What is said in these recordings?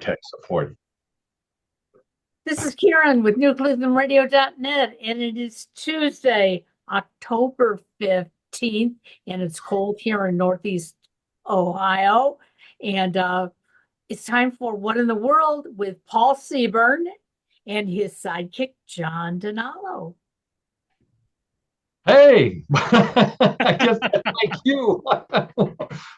tech support. This is Karen with newclevelandradio.net, and it is Tuesday, October 15th, and it's cold here in Northeast Ohio. And it's time for What in the World with Paul Seaburn and his sidekick, John Donalo. Hey, I guess that's my cue.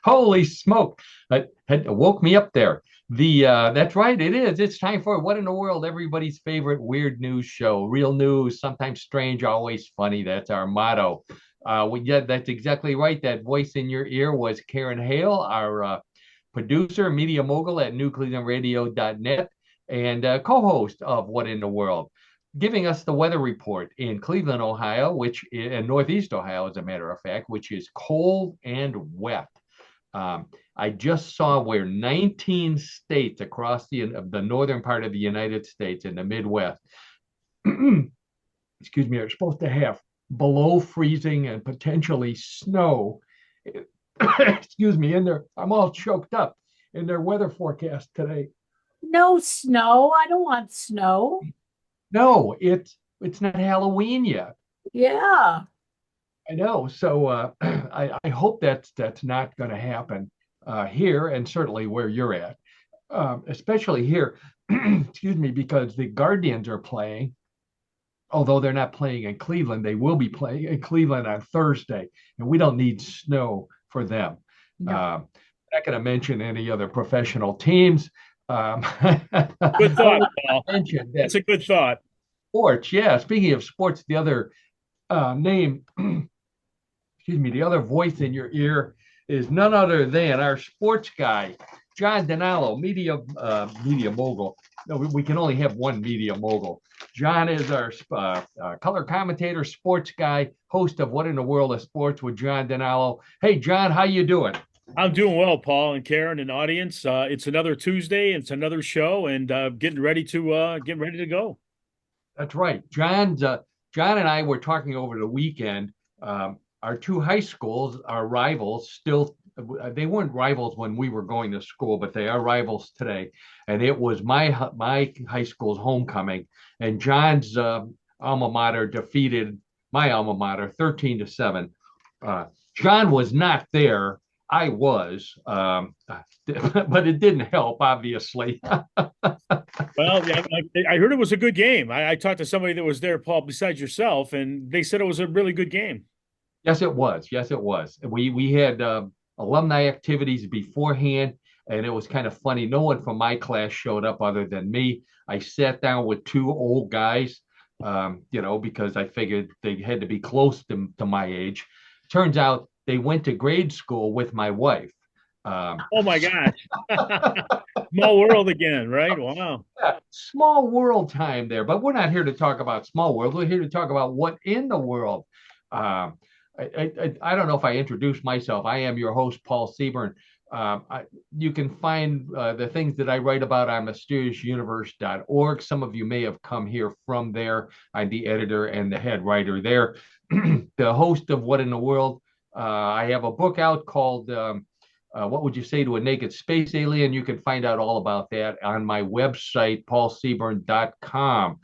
Holy smoke. It woke me up there. That's right, it is. It's time for What in the World, everybody's favorite weird news show. Real news, sometimes strange, always funny. That's our motto. Yeah, that's exactly right. That voice in your ear was Karen Hale, our producer, media mogul at newclevelandradio.net, and co-host of What in the World, giving us the weather report in Cleveland, Ohio, which in Northeast Ohio, as a matter of fact, which is cold and wet. I just saw where 19 states across the northern part of the United States and the Midwest, excuse me, are supposed to have below freezing and potentially snow. Excuse me, in there, I'm all choked up in their weather forecast today. No snow. I don't want snow. No, it's not Halloween yet. Yeah. I know. So I hope that's not going to happen here, and certainly where you're at, especially here. Excuse me, because the Guardians are playing. Although they're not playing in Cleveland, they will be playing in Cleveland on Thursday, and we don't need snow for them. No. Not going to mention any other professional teams. Good I thought, want Paul. to mention that That's a good thought. sports. Yeah, speaking of sports, the other name, excuse me, the other voice in your ear is none other than our sports guy, John Donalo, media mogul. No, we can only have one media mogul. John is our color commentator, sports guy, host of What in the World of Sports with John Donalo. Hey, John, how you doing? I'm doing well, Paul and Karen and audience. It's another Tuesday. It's another show, and getting ready to go. That's right. John and I were talking over the weekend. Our two high schools are rivals still. They weren't rivals when we were going to school, but they are rivals today. And it was my high school's homecoming, and John's alma mater defeated my alma mater 13-7. John was not there. I was, but it didn't help, obviously. Well, yeah, I heard it was a good game. I talked to somebody that was there, Paul, besides yourself, and they said it was a really good game. Yes, it was. Yes, it was. We had alumni activities beforehand, and it was kind of funny. No one from my class showed up other than me. I sat down with two old guys, because I figured they had to be close to my age. Turns out they went to grade school with my wife. Oh my gosh. Small world again, right? Wow. Yeah, small world time there, but we're not here to talk about small world. We're here to talk about what in the world. Um, I don't know if I introduced myself. I am your host, Paul Seaburn. You can find the things that I write about on mysteriousuniverse.org. Some of you may have come here from there. I'm the editor and the head writer there. The host of What in the World. I have a book out called What Would You Say to a Naked Space Alien? You can find out all about that on my website, paulseaburn.com.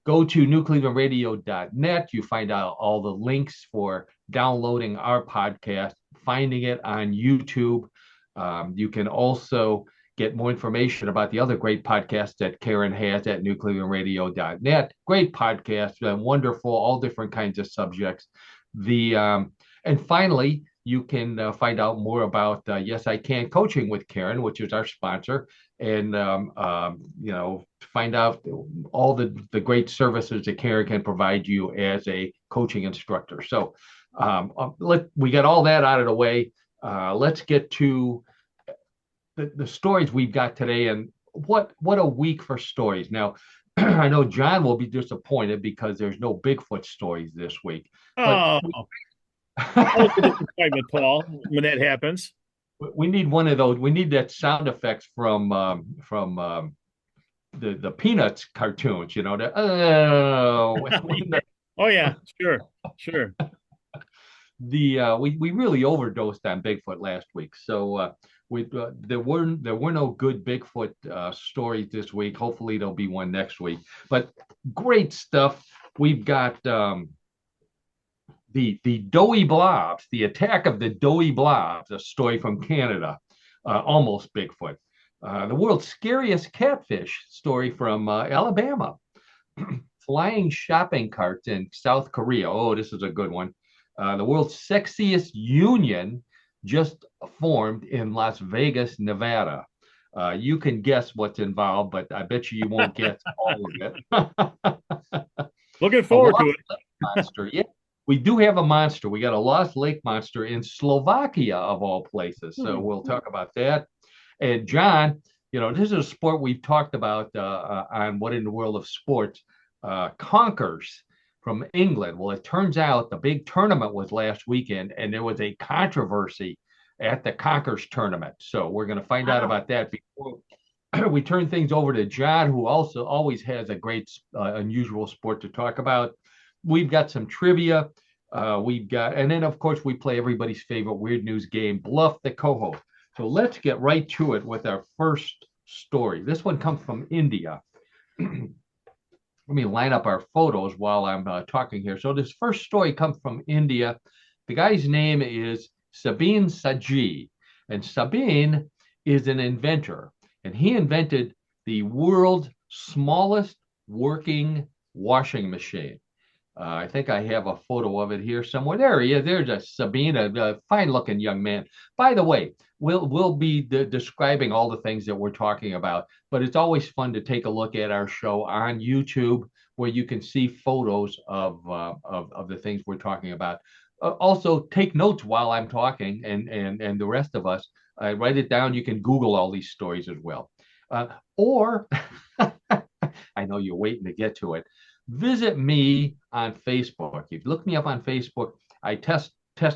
Go to newclevelandradio.net. You find out all the links for downloading our podcast, finding it on YouTube. You can also get more information about the other great podcasts that Karen has at newclevelandradio.net. Great podcast, wonderful, all different kinds of subjects. And finally, you can find out more about Yes I Can Coaching with Karen, which is our sponsor, and find out all the great services that Karen can provide you as a coaching instructor. So we got all that out of the way. Let's get to the stories we've got today, and what a week for stories. Now, I know John will be disappointed because there's no Bigfoot stories this week, but Oh, always a disappointment, Paul, when that happens. we need one of those. We need that sound effects from the Peanuts cartoons. Oh yeah, sure, sure. We really overdosed on Bigfoot last week. So There were no good Bigfoot stories this week. Hopefully there'll be one next week. But great stuff. We've got the Doughy Blobs, the attack of the Doughy Blobs, a story from Canada, almost Bigfoot. The world's scariest catfish story from Alabama. Flying shopping carts in South Korea. Oh, this is a good one. The world's sexiest union just formed in Las Vegas, Nevada. You can guess what's involved, but I bet you won't guess all of it. Looking forward to it. Monster. Yeah, we do have a monster. We got a lost lake monster in Slovakia, of all places. So we'll talk about that. And John, this is a sport we've talked about on What in the World of Sports. Conkers from England. Well, it turns out the big tournament was last weekend, and there was a controversy at the Conkers tournament. So we're going to find out about that before we turn things over to John, who also always has a great, unusual sport to talk about. We've got some trivia. And then of course we play everybody's favorite weird news game, Bluff the Co-host. So let's get right to it with our first story. This one comes from India. Let me line up our photos while I'm talking here. So this first story comes from India. The guy's name is Sabine Saji, and Sabine is an inventor, and he invented the world's smallest working washing machine. I think I have a photo of it here somewhere. There he is. There's a Sabine, a fine-looking young man. By the way, we'll be describing all the things that we're talking about, but it's always fun to take a look at our show on YouTube, where you can see photos of the things we're talking about. Also, take notes while I'm talking, and the rest of us write it down. You can Google all these stories as well, or I know you're waiting to get to it. Visit me on Facebook. If you look me up on Facebook, I test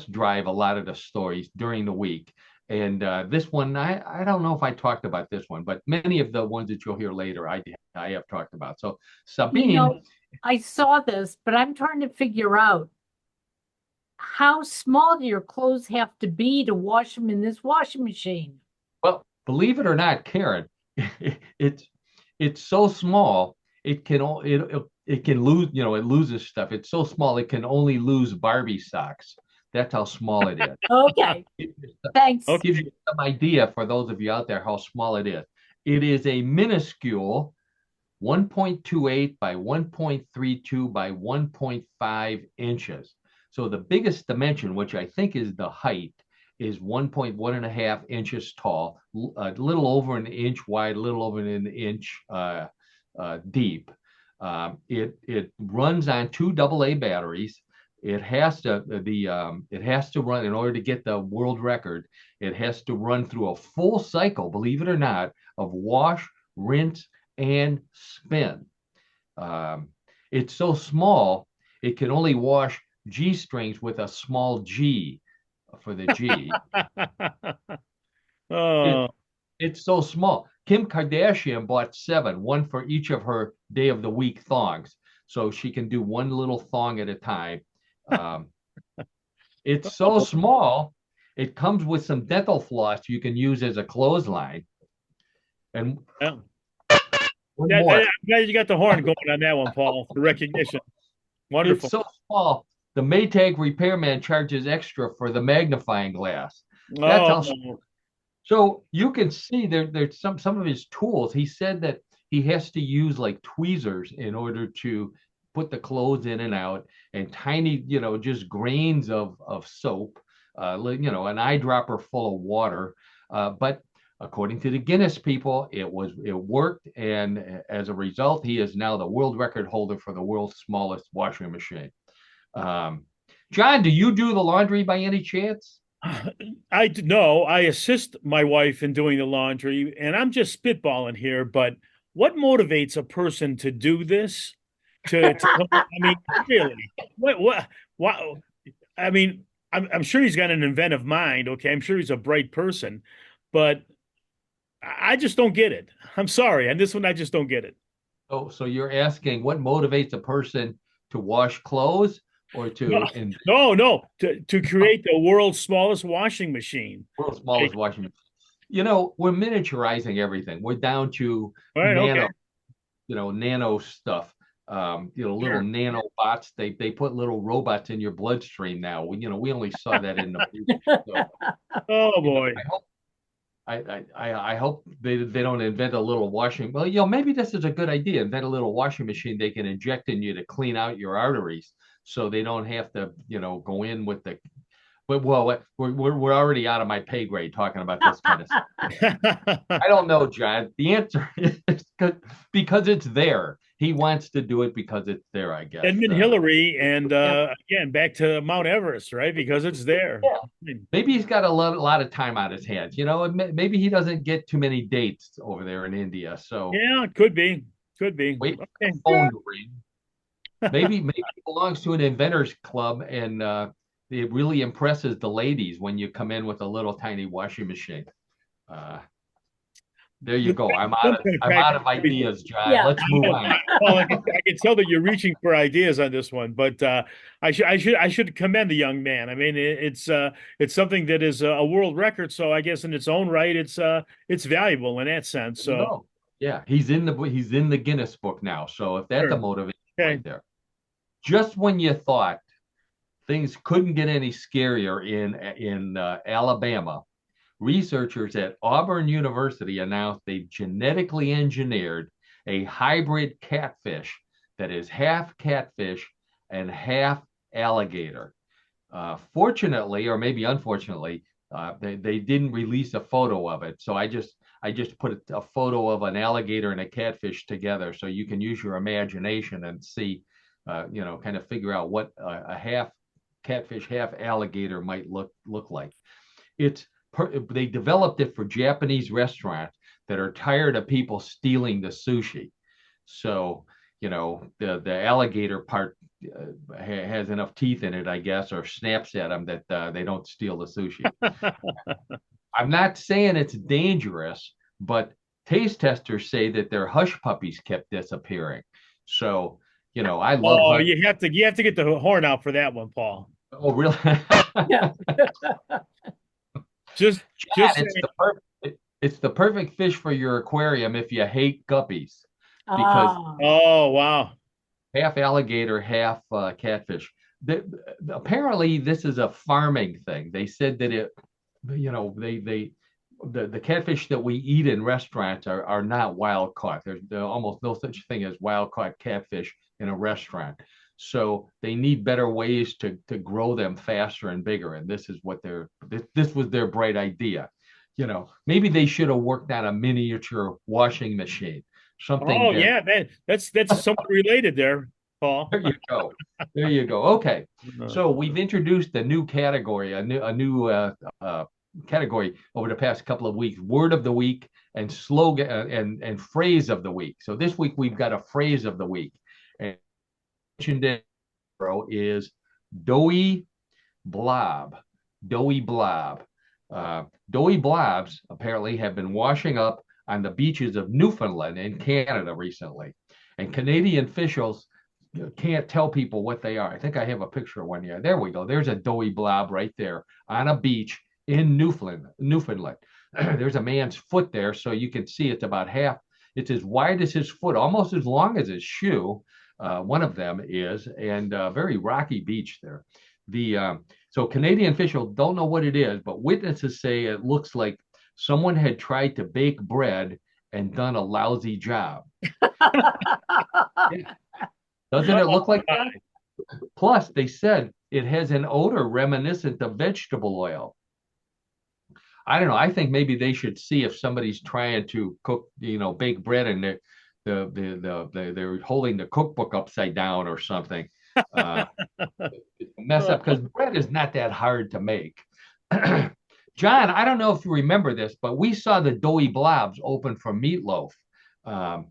drive a lot of the stories during the week. And this one, I don't know if I talked about this one, but many of the ones that you'll hear later, I have talked about. So Sabine, I saw this, but I'm trying to figure out, how small do your clothes have to be to wash them in this washing machine? Well, believe it or not, Karen, it's so small it can lose, it loses stuff. It's so small it can only lose Barbie socks. That's how small it is. Okay. Thanks. It gives you some idea, for those of you out there, how small it is. It is a minuscule 1.28 by 1.32 by 1.5 inches. So the biggest dimension, which I think is the height, is 1.1 inches tall, a little over an inch wide, a little over an inch deep. It runs on 2 AA batteries. It has to run, in order to get the world record. It has to run through a full cycle, believe it or not, of wash, rinse, and spin. It's so small it can only wash G-strings with a small G for the G. It's so small. Kim Kardashian bought 7, one for each of her day of the week thongs, so she can do one little thong at a time. It's so small, it comes with some dental floss you can use as a clothesline. And I'm glad you got the horn going on that one, Paul, for recognition. Wonderful. It's so small, the Maytag repairman charges extra for the magnifying glass. That's how small. So you can see there's some of his tools. He said that he has to use like tweezers in order to put the clothes in and out, and tiny, just grains of soap, an eyedropper full of water. But according to the Guinness people, it worked, and as a result, he is now the world record holder for the world's smallest washing machine. John, do you do the laundry by any chance? I assist my wife in doing the laundry, and I'm just spitballing here, but what motivates a person to do this? I mean, really, what, I mean, I'm sure he's got an inventive mind. Okay. I'm sure he's a bright person, but I just don't get it. I'm sorry. And this one, I just don't get it. Oh, so you're asking what motivates a person to wash clothes, or to no, to create the world's smallest washing machine. World's smallest washing machine. we're miniaturizing everything. We're down to All right, okay, nano, nano stuff. Little sure. nanobots. They put little robots in your bloodstream now. We only saw that in the movies. So, Oh you know, boy. I hope I hope they don't invent a little washing. Well, maybe this is a good idea. Invent a little washing machine they can inject in you to clean out your arteries, so they don't have to, go in with the. But well, we're already out of my pay grade talking about this kind of stuff. I don't know, John. The answer is because it's there. He wants to do it because it's there, I guess. Edmund Hillary, and Yeah, again, back to Mount Everest, right? Because it's there. yeah. Maybe he's got a lot of time on his hands. Maybe he doesn't get too many dates over there in India. So Yeah, it could be. Could be. wait for the Okay. phone to ring. Maybe he belongs to an inventors club, and it really impresses the ladies when you come in with a little tiny washing machine. Uh, there you go. Some kind of I'm out of practical. ideas, John. Yeah. Let's move on. Well, I can tell that you're reaching for ideas on this one, but I should commend the young man. I mean, it's something that is a world record, so I guess in its own right, it's valuable in that sense. There you So go. Yeah, he's in the Guinness book now. So if that's a sure, motivation okay. right there. Just when you thought things couldn't get any scarier in Alabama, researchers at Auburn University announced they've genetically engineered a hybrid catfish that is half catfish and half alligator. Fortunately, or maybe unfortunately, they didn't release a photo of it. So I just put a photo of an alligator and a catfish together, so you can use your imagination and see, kind of figure out what a half catfish, half alligator might look like. They developed it for Japanese restaurants that are tired of people stealing the sushi. So, the alligator part has enough teeth in it, I guess, or snaps at them that they don't steal the sushi. I'm not saying it's dangerous, but taste testers say that their hush puppies kept disappearing. So, I love Oh, hush. you have to get the horn out for that one, Paul. Oh, really? Yeah. Just John, just it's saying. the perfect fish for your aquarium if you hate guppies, because Ah. Oh, wow. half alligator, half catfish. Apparently, this is a farming thing. They said that the catfish that we eat in restaurants are not wild caught. There's almost no such thing as wild caught catfish in a restaurant. So they need better ways to grow them faster and bigger. And this was their bright idea. Maybe they should have worked on a miniature washing machine, something Oh, that. yeah, that's somewhat related there, Paul. There you go. There you go. Okay. So we've introduced a new category, a new category over the past couple of weeks: word of the week and slogan and phrase of the week. So this week we've got a phrase of the week, and mentioned is doughy blob. Doughy blob. Doughy blobs apparently have been washing up on the beaches of Newfoundland in Canada recently, and Canadian officials can't tell people what they are. I think I have a picture of one here. There we go. There's a doughy blob right there on a beach in Newfoundland. There's a man's foot there, so you can see it's about half. It's as wide as his foot, almost as long as his shoe. One of them is, and very rocky beach there. So Canadian officials don't know what it is, but witnesses say it looks like someone had tried to bake bread and done a lousy job. Yeah. Doesn't it look like that? Plus, they said it has an odor reminiscent of vegetable oil. I don't know. I think maybe they should see if somebody's trying to cook, bake bread, and they're holding the cookbook upside down or something. Uh, Mess up, because bread is not that hard to make. John, I don't know if you remember this, but we saw the Doughy Blobs open for Meatloaf. Um,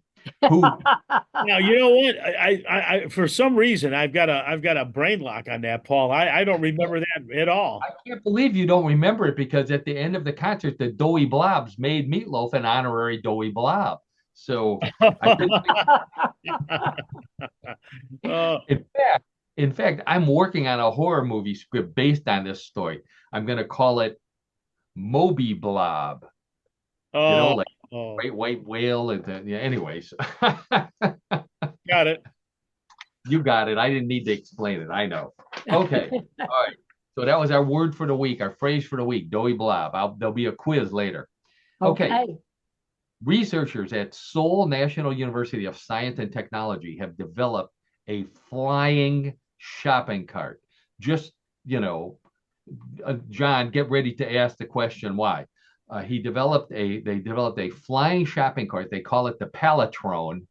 who Now, you know what? For some reason I've got a brain lock on that, Paul. I don't remember that at all. I can't believe you don't remember it, because at the end of the concert, the Doughy Blobs made Meatloaf an honorary Doughy Blob. So I couldn't. Uh, In fact, I'm working on a horror movie script based on this story. I'm going to call it Moby Blob. Oh, like oh, great white whale. And yeah, anyways, got it. you got it. I didn't need to explain it. I know. Okay. All right. So that was our word for the week, our phrase for the week, doughy blob. There'll be a quiz later. Okay. Okay. Researchers at Seoul National University of Science and Technology have developed a flying shopping cart. Just, you know, John, get ready to ask the question why. They developed a flying shopping cart. They call it the Palatron,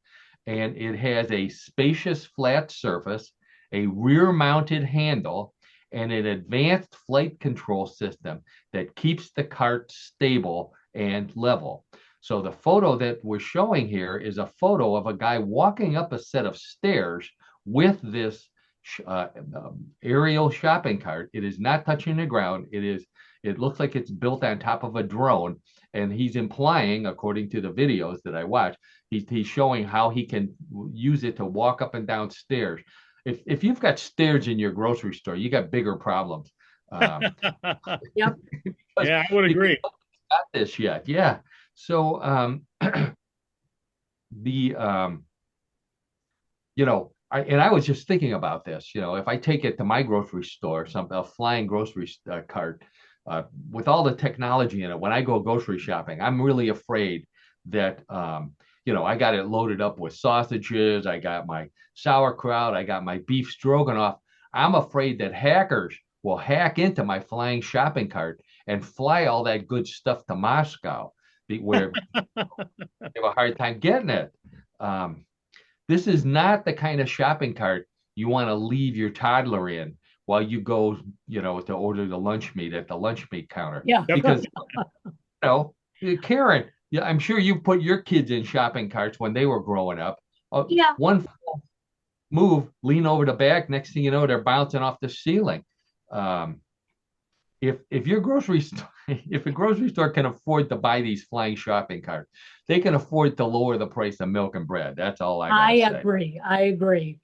and it has a spacious flat surface, a rear-mounted handle, and an advanced flight control system that keeps the cart stable and level. So the photo that we're showing here is a photo of a guy walking up a set of stairs with this aerial shopping cart. It is not touching the ground. It looks like it's built on top of a drone, and he's implying, according to the videos that I watch, he's showing how he can use it to walk up and down stairs. If you've got stairs in your grocery store, you got bigger problems. Yep. Yeah, I would Because agree. got this yet. Yeah. So the I was just thinking about this. If I take it to my grocery store, a flying grocery cart, with all the technology in it, when I go grocery shopping, I'm really afraid that I got it loaded up with sausages, I got my sauerkraut, I got my beef stroganoff. I'm afraid that hackers will hack into my flying shopping cart and fly all that good stuff to Moscow, where they have a hard time getting it. Um, this is not the kind of shopping cart you want to leave your toddler in while you go, to order the lunch meat at the lunch meat counter. Yeah. Yep. Because, Karen, yeah, I'm sure you put your kids in shopping carts when they were growing up. Yeah. One move, lean over the back. Next thing you know, they're bouncing off the ceiling. Um, if your grocery store, if a grocery store can afford to buy these flying shopping carts, they can afford to lower the price of milk and bread. That's all I I gotta say. agree. I agree.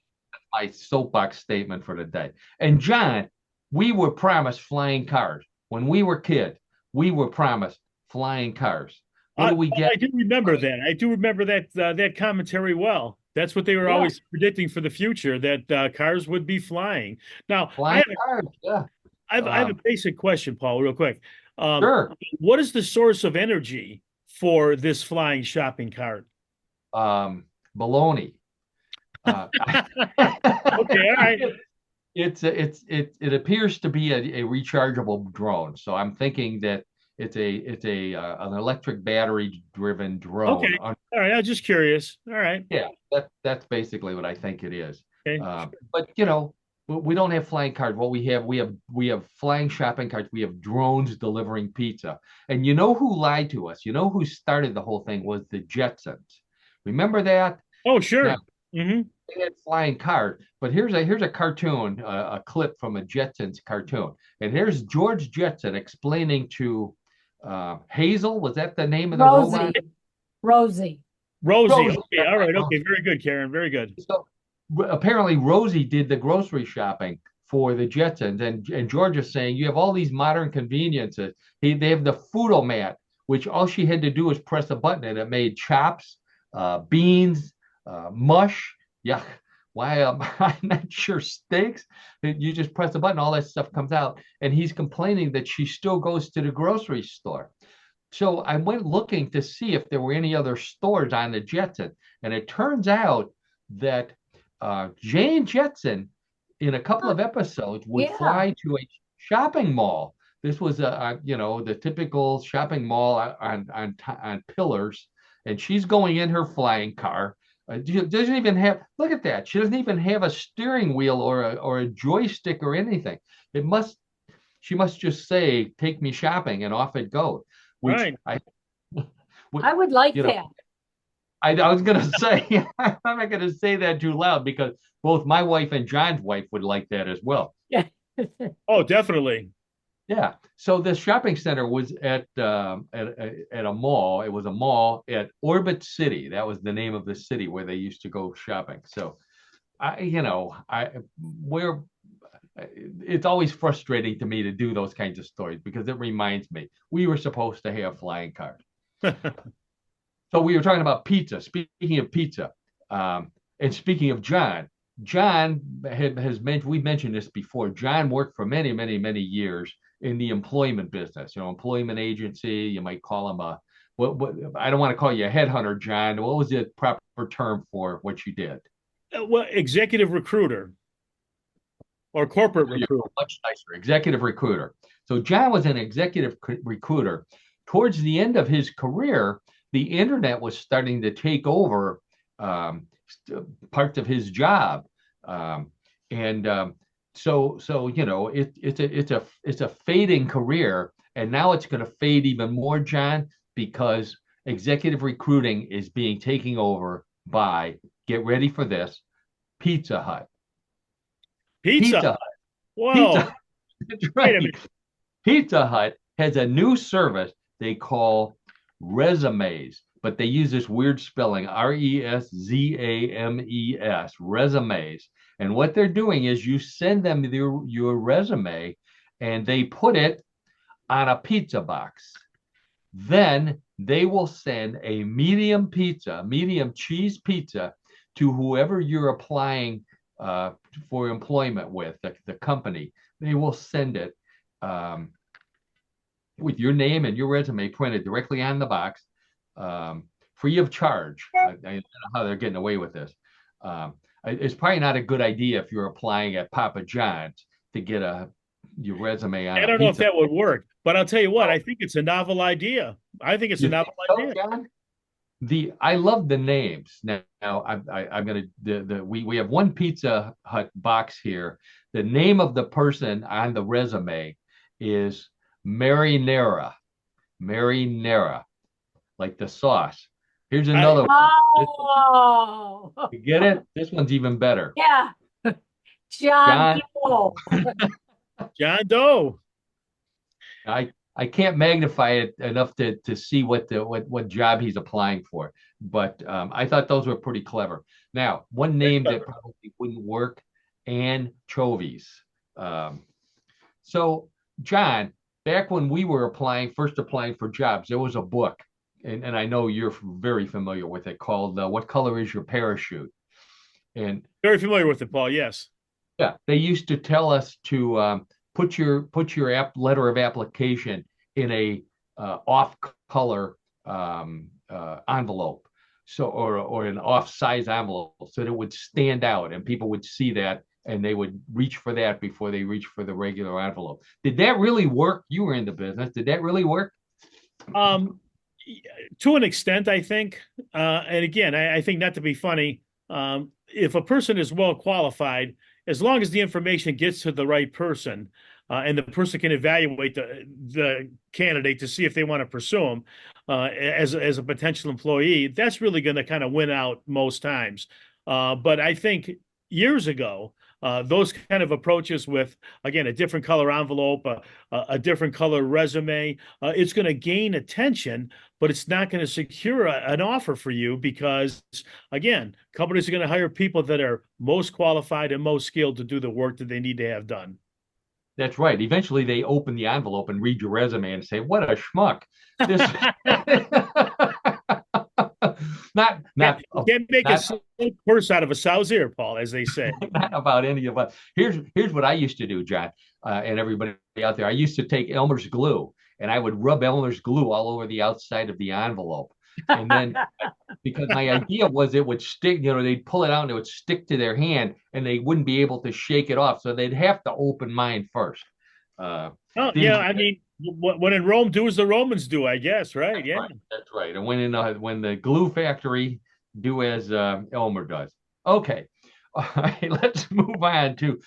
My soapbox statement for the day. And John, we were promised flying cars when we were kids. We were promised flying cars. What do we get? I do remember that. I do remember that commentary well. That's what they were Yeah. always predicting for the future, that cars would be flying. Now, Flying cars. Yeah. I have a basic question, Paul, real quick. Um, Sure. what is the source of energy for this flying shopping cart? Baloney. Okay, all right. It appears to be a rechargeable drone. So I'm thinking that it's an electric battery driven Okay, drone. all right. I was just curious. All right. Yeah, that's basically what I think it is. Okay. But we don't have flying cars. What we have flying shopping carts. We have drones delivering pizza. And you know who lied to us? You know who started the whole thing was the Jetsons. Remember that? Oh, Now sure. Hmm. they had flying cars, but here's a cartoon, a clip from a Jetsons cartoon, and here's George Jetson explaining to Hazel. Was that the name of the robot? Rosie. Rosie. Rosie. Rosie. Okay. All right. Okay. Very good, Karen. Very good. So apparently Rosie did the grocery shopping for the Jetsons, and George is saying you have all these modern conveniences. They have the Foodomat, which all she had to do was press a button and it made chops, beans, mush. Yuck. Why? I'm not sure steaks. You just press a button, all that stuff comes out. And he's complaining that she still goes to the grocery store. So I went looking to see if there were any other stores on the Jetson, and it turns out that Jane Jetson, in a couple Huh. of episodes, would Yeah. fly to a shopping mall. This was the typical shopping mall on pillars, and she's going in her flying car. She doesn't even have. Look at that. She doesn't even have a steering wheel or a joystick or anything. It must. She must just say, "Take me shopping," and off it goes. All Which right. I would like you know, that. I was gonna say, I'm not gonna say that too loud because both my wife and John's wife would like that as well. Yeah. Oh, definitely. Yeah. So the shopping center was at a mall. It was a mall at Orbit City. That was the name of the city where they used to go shopping. So we're it's always frustrating to me to do those kinds of stories because it reminds me we were supposed to have flying cars. So we were talking about pizza. Speaking of pizza, and speaking of John, John has mentioned, we've mentioned this before. John worked for many, many, many years in the employment business. Employment agency. You might call him a what? I don't want to call you a headhunter, John. What was the proper term for what you did? Well, executive recruiter or corporate recruiter. Much nicer, executive recruiter. So John was an executive recruiter. Towards the end of his career, the internet was starting to take over um, parts of his job, and it's a fading career, and now it's going to fade even more, John, because executive recruiting is being taken over by, get ready for this, Pizza Hut. Pizza. Pizza Hut. Whoa. Pizza. That's Wait a right. minute. Pizza Hut has a new service they call resumes, but they use this weird spelling, resumes, resumes. And what they're doing is you send them your resume and they put it on a pizza box. Then they will send a medium pizza, medium cheese pizza to whoever you're applying for employment with, the company. They will send it um, with your name and your resume printed directly on the box, free of charge. I don't know how they're getting away with this. It's probably not a good idea if you're applying at Papa John's to get your resume on I a don't know if pizza. that would work, but I'll tell you what, I think it's a novel idea. I think it's a You think novel so, idea. John? I love the names. Now I'm gonna we have one Pizza Hut box here. The name of the person on the resume is Marinara. Marinara, like the sauce. Here's I, another one. Oh, You get it? This one's even better. yeah. John John, Doe. John Doe. I can't magnify it enough to see what job he's applying for. But I thought those were pretty clever. Now, one name that probably wouldn't work, anchovies. Um, so, John, back when we were first applying for jobs, there was a book, and I know you're very familiar with it, called "What Color Is Your Parachute?" And Very familiar with it, Paul. Yes. yeah, they used to tell us to put your letter of application in a off color envelope, so or an off size envelope, so that it would stand out and people would see that and they would reach for that before they reach for the regular envelope. Did that really work? You were in the business. Did that really work? Um, to an extent, I think. And again, I think not to be funny, if a person is well qualified, as long as the information gets to the right person, and the person can evaluate the candidate to see if they want to pursue him as a potential employee, that's really going to kind of win out most times. But I think years ago, those kind of approaches with, again, a different color envelope, a different color resume, it's going to gain attention, but it's not going to secure an offer for you because, again, companies are going to hire people that are most qualified and most skilled to do the work that they need to have done. That's right. Eventually, they open the envelope and read your resume and say, "What a schmuck!" This not You can't make a not silk purse out of a sow's ear, Paul, as they say. not about any of us. Here's what I used to do, John, and everybody out there. I used to take Elmer's glue and I would rub Elmer's glue all over the outside of the envelope, and then because my idea was it would stick, they'd pull it out and it would stick to their hand and they wouldn't be able to shake it off, so they'd have to open mine first. Oh, Did yeah. you? I mean, when in Rome, do as the Romans do, I guess, right? Yeah. Right, that's right. And when the glue factory, do as Elmer does. Okay, all right. Let's move on to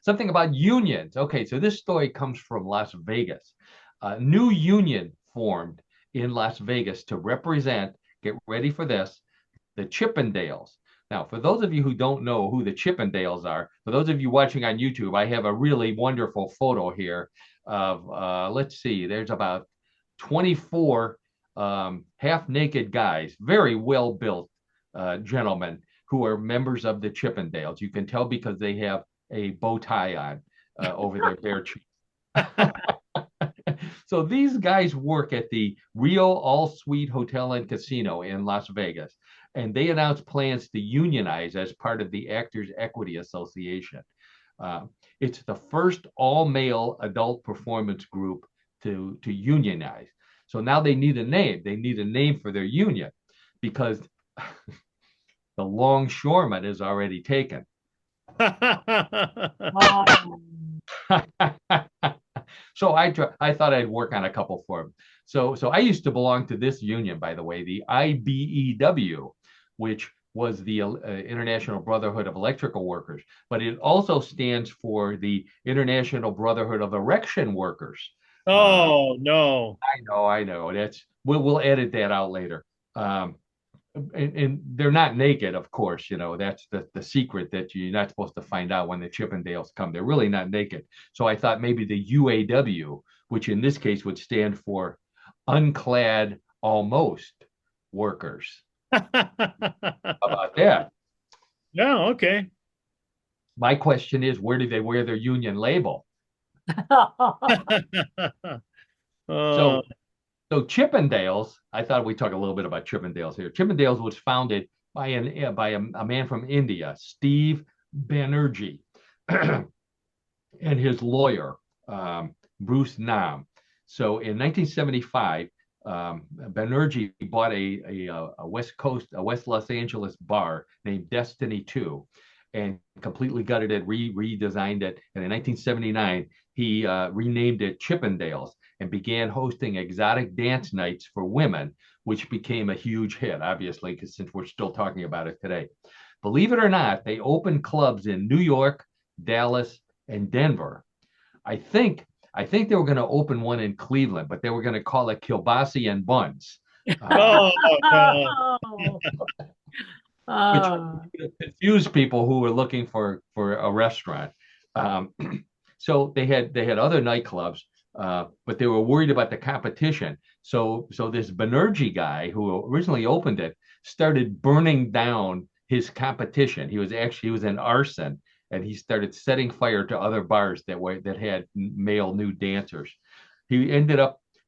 something about unions. Okay, so this story comes from Las Vegas. A new union formed in Las Vegas to represent. Get ready for this, the Chippendales. Now, for those of you who don't know who the Chippendales are, for those of you watching on YouTube, I have a really wonderful photo here of, let's see, there's about 24 half naked guys, very well built gentlemen who are members of the Chippendales. You can tell because they have a bow tie on over their bare cheeks. So these guys work at the Rio All Suite Hotel and Casino in Las Vegas, and they announced plans to unionize as part of the Actors Equity Association. Uh, it's the first all-male adult performance group to unionize. So now they need a name. They need a name for their union because the longshoreman is already taken. So I thought I'd work on a couple for them. So I used to belong to this union, by the way, the IBEW, which was the International Brotherhood of Electrical Workers, but it also stands for the International Brotherhood of Erection Workers. Oh no. I know. That's we'll edit that out later. Um, and they're not naked, of course. That's the secret that you're not supposed to find out when the Chippendales come. They're really not naked. So I thought maybe the UAW, which in this case would stand for unclad almost workers. How about that? Yeah, okay. My question is, where do they wear their union label? Uh, So So Chippendales, I thought we'd talk a little bit about Chippendales here. Chippendales was founded by a man from India, Steve Banerjee, and his lawyer, Bruce Nam. So in 1975, Banerjee bought a West Los Angeles bar named Destiny 2 and completely gutted it, redesigned it. And in 1979, he renamed it Chippendales and began hosting exotic dance nights for women, which became a huge hit, obviously, because since we're still talking about it today. Believe it or not, they opened clubs in New York, Dallas, and Denver. I think they were going to open one in Cleveland, but they were going to call it Kielbasi and Buns. oh no. Which confused people who were looking for a restaurant. Um, so they had other nightclubs, but they were worried about the competition. So this Banerjee guy who originally opened it started burning down his competition. He was an arson, and he started setting fire to other bars that had male nude dancers. He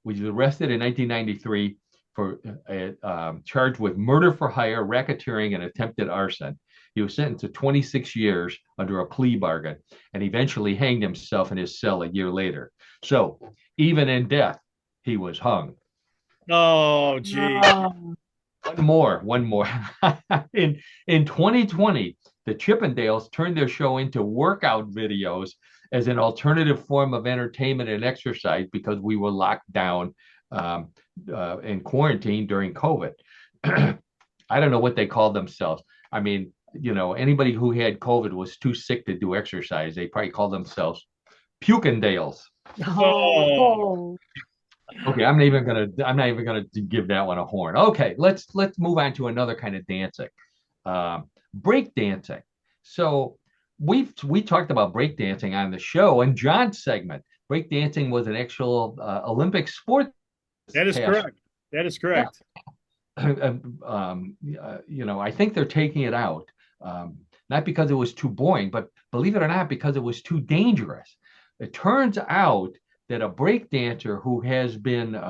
was arrested in 1993 for charged with murder for hire, racketeering, and attempted arson. He was sentenced to 26 years under a plea bargain and eventually hanged himself in his cell a year later. So even in death, he was hung. Oh, gee. One more. in 2020, the Chippendales turned their show into workout videos as an alternative form of entertainment and exercise because we were locked down in quarantine during COVID. I don't know what they called themselves. I mean, anybody who had COVID was too sick to do exercise. They probably called themselves Pukendales. Oh. Okay, I'm not even gonna give that one a horn. Okay, let's move on to another kind of dancing, break dancing. So we talked about break dancing on the show in John's segment. Break dancing was an actual Olympic sport. That is correct. That is correct. I think they're taking it out, not because it was too boring, but believe it or not, because it was too dangerous. It turns out that a break dancer who has been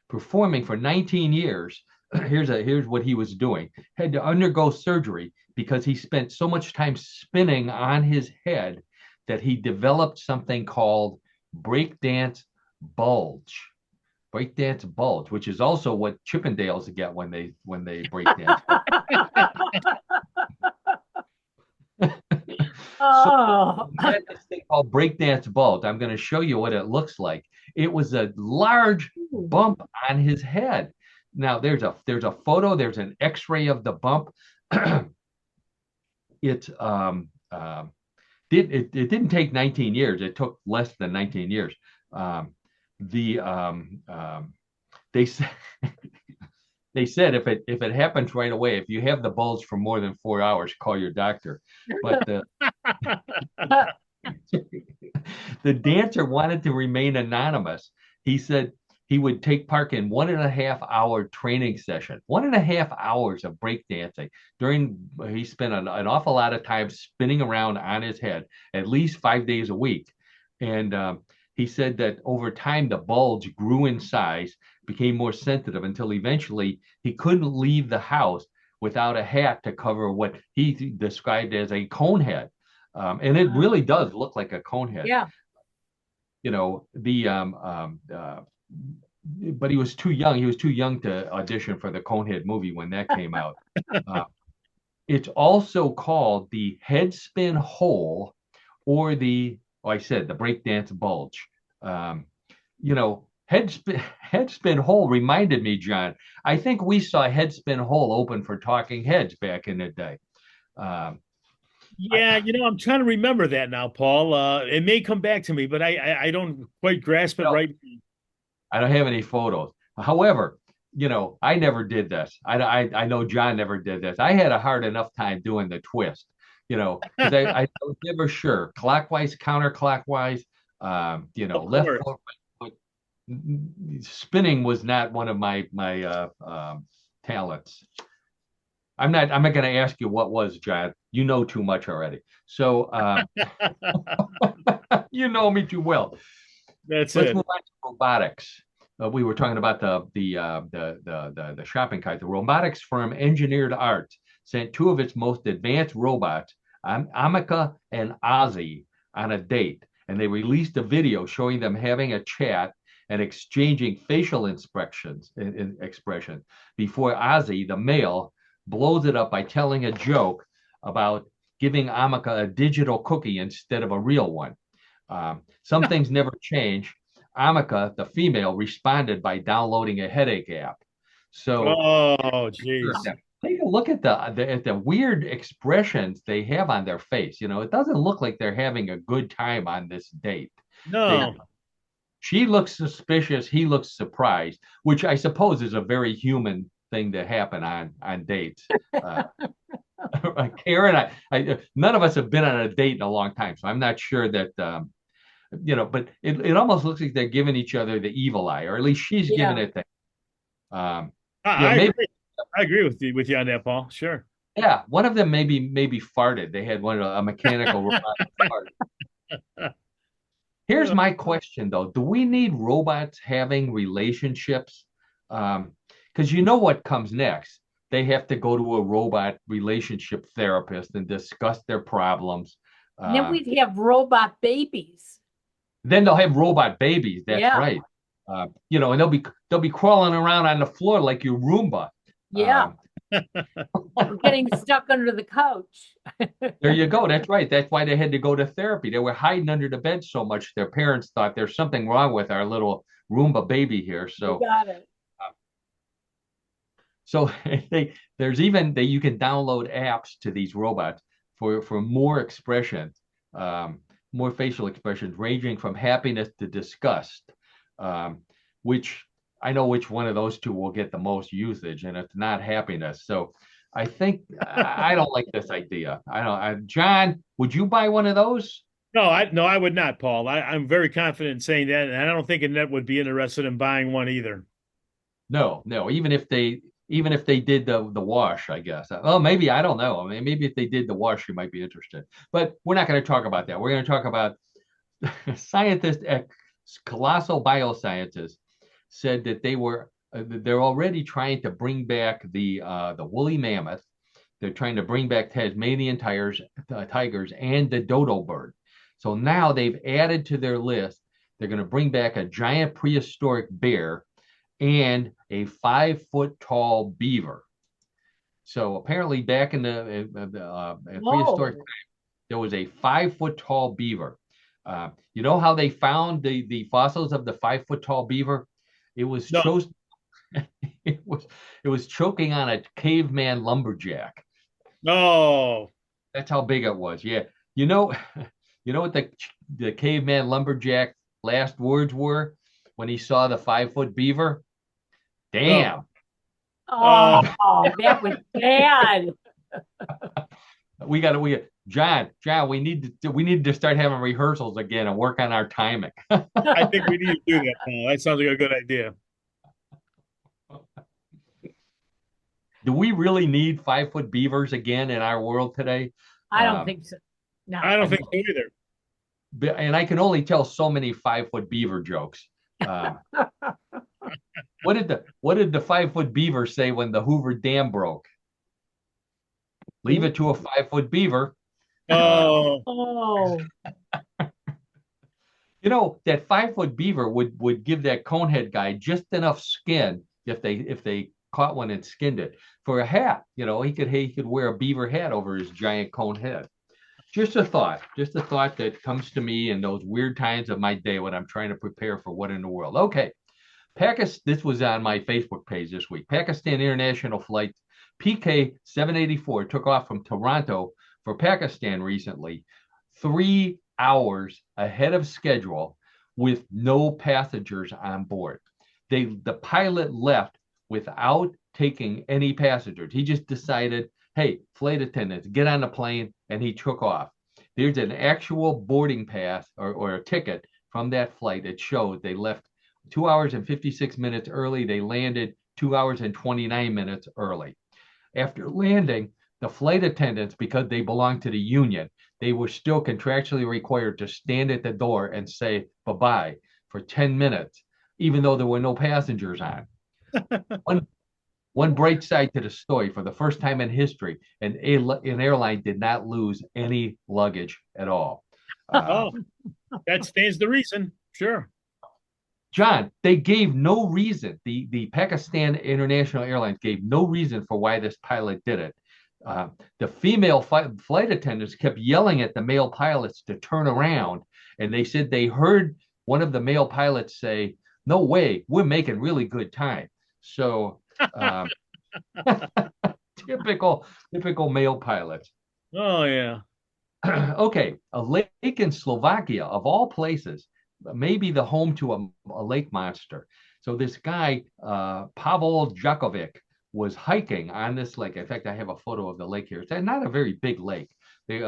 performing for 19 years, here's what he was doing, had to undergo surgery because he spent so much time spinning on his head that he developed something called breakdance bulge. Breakdance bulge, which is also what Chippendales get when they breakdance. So we had this thing called breakdance bulge. I'm going to show you what it looks like. It was a large bump on his head. Now there's a photo. There's an X-ray of the bump. It didn't take 19 years. It took less than 19 years. The they said they said if it happens right away, if you have the bulge for more than 4 hours, call your doctor. But the dancer wanted to remain anonymous. He said he would take part in 1.5 hour training session, 1.5 hours of breakdancing. He spent an awful lot of time spinning around on his head, at least 5 days a week. And he said that over time the bulge grew in size, became more sensitive until eventually he couldn't leave the house without a hat to cover what he described as a cone head. And it really does look like a cone head. Yeah. You know, but he was too young. He was too young to audition for the Conehead movie when that came out. Uh, it's also called the head spin hole or I said, the breakdance bulge. Um, you know, head spin hole reminded me, John. I think we saw head spin hole open for Talking Heads back in the day. Um, Yeah, I'm trying to remember that now, Paul. It may come back to me, but I don't quite grasp it right. I don't have any photos. However, I never did this. I know John never did this. I had a hard enough time doing the twist, because I was never sure. Clockwise, counterclockwise, Of left course. foot, right foot. Spinning was not one of my talents. I'm not going to ask you what was, John. You know too much already. So you know me too well. That's Let's it. move on to robotics. We were talking about the shopping cart. The robotics firm Engineered Art sent two of its most advanced robots, Amica and Ozzy, on a date, and they released a video showing them having a chat and exchanging facial expressions before Ozzy, the male, blows it up by telling a joke about giving Amica a digital cookie instead of a real one. Some things never change. Amica, the female, responded by downloading a headache app. So Oh, jeez. take a look at the weird expressions they have on their face. It doesn't look like they're having a good time on this date. They, No. she looks suspicious. He looks surprised, which I suppose is a very human thing to happen on dates. Karen, none of us have been on a date in a long time, so I'm not sure that but it almost looks like they're giving each other the evil eye, or at least she's giving Yeah. it um, I maybe, agree. I agree with you on that, Paul. Sure. yeah, one of them maybe farted. They had a mechanical robot fart. Here's my question though: do we need robots having relationships? Because you know what comes next? They have to go to a robot relationship therapist and discuss their problems. And then Um, we'd have robot babies. Then they'll have robot babies. That's Yeah. right. And they'll be crawling around on the floor like your Roomba. Yeah. Um, We're getting stuck under the couch. there you go. That's right. That's why they had to go to therapy. They were hiding under the bed so much. Their parents thought there's something wrong with our little Roomba baby here. You got it. So there's even that you can download apps to these robots for more expressions, more facial expressions, ranging from happiness to disgust, which I know which one of those two will get the most usage, and it's not happiness. So I think I don't like this idea. I don't. John, would you buy one of those? No, I would not, Paul. I'm very confident in saying that, and I don't think Annette would be interested in buying one either. No, no. Even if they did the wash, I guess. Well, maybe I don't know. I mean, maybe if they did the wash, you might be interested. But we're not going to talk about that. We're going to talk about scientists at Colossal Biosciences said that they're already trying to bring back the woolly mammoth. They're trying to bring back Tasmanian tigers and the dodo bird. So now they've added to their list. They're going to bring back a giant prehistoric bear and a 5 foot tall beaver. So apparently, back in the prehistoric time, there was a 5 foot tall beaver. You know how they found the fossils of the 5 foot tall beaver? It was No. chose it was choking on a caveman lumberjack. No. That's how big it was. Yeah. You know, you know what the caveman lumberjack last words were when he saw the 5 foot beaver? No. Damn. Oh, that was bad. John, we need to start having rehearsals again and work on our timing. I think we need to do that, Paul. That sounds like a good idea. Do we really need 5 foot beavers again in our world today? I don't think so. No. I don't think so either. and I can only tell so many 5-foot beaver jokes. What did the 5-foot beaver say when the Hoover Dam broke? Leave it to a 5-foot beaver. Oh, Oh, That 5-foot beaver would give that conehead guy just enough skin if they caught one and skinned it for a hat. He could wear a beaver hat over his giant cone head. Just a thought that comes to me in those weird times of my day when I'm trying to prepare for what in the world. Okay, this was on my Facebook page this week. Pakistan International Flight PK 784 took off from Toronto for Pakistan recently, 3 hours ahead of schedule with no passengers on board. The pilot left without taking any passengers. He just decided, hey, flight attendants, get on the plane, and he took off. There's an actual boarding pass or a ticket from that flight. It showed they left 2 hours and 56 minutes early. They landed 2 hours and 29 minutes early. After landing, the flight attendants, because they belonged to the union, they were still contractually required to stand at the door and say bye-bye for 10 minutes, even though there were no passengers on. One bright side to the story: for the first time in history, an airline did not lose any luggage at all. oh, that stands the reason. Sure. John, they gave no reason. The Pakistan International Airlines gave no reason for why this pilot did it. The female flight attendants kept yelling at the male pilots to turn around, and they said they heard one of the male pilots say, "No way, we're making really good time." So, typical male pilots. Oh, yeah. Okay, a lake in Slovakia, of all places, may be the home to a lake monster. So this guy, Pavel Jakovic, was hiking on this lake. In fact, I have a photo of the lake here. It's not a very big lake. They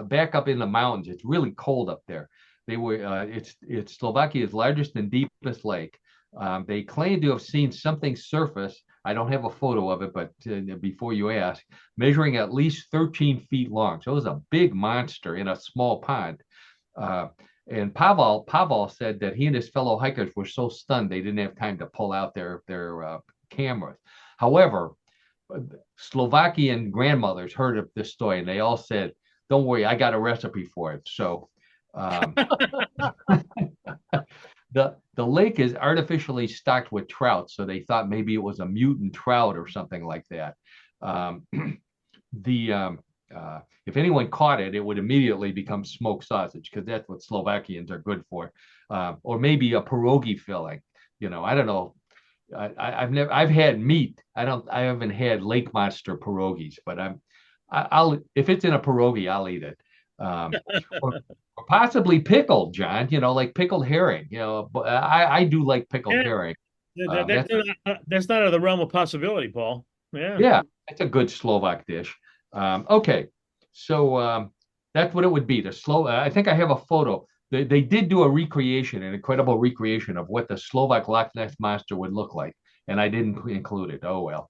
back up in the mountains. It's really cold up there. It's Slovakia's largest and deepest lake. They claim to have seen something surface. I don't have a photo of it, but before you ask, measuring at least 13 feet long. So it was a big monster in a small pond. And Pavel said that he and his fellow hikers were so stunned they didn't have time to pull out their cameras. However, Slovakian grandmothers heard of this story and they all said, "Don't worry, I got a recipe for it." So the lake is artificially stocked with trout, so they thought maybe it was a mutant trout or something like that. If anyone caught it, it would immediately become smoked sausage because that's what Slovakians are good for, or maybe a pierogi filling. I don't know. I've had meat. I haven't had lake monster pierogies, but I'll if it's in a pierogi, I'll eat it. Or possibly pickled, John. Like pickled herring. I do like pickled Yeah. herring. That's not out of the realm of possibility, Paul. Yeah. Yeah, it's a good Slovak dish. Okay, so that's what it would be. I think I have a photo. They did do an incredible recreation of what the Slovak Loch Ness Monster would look like, and I didn't include it. Oh well.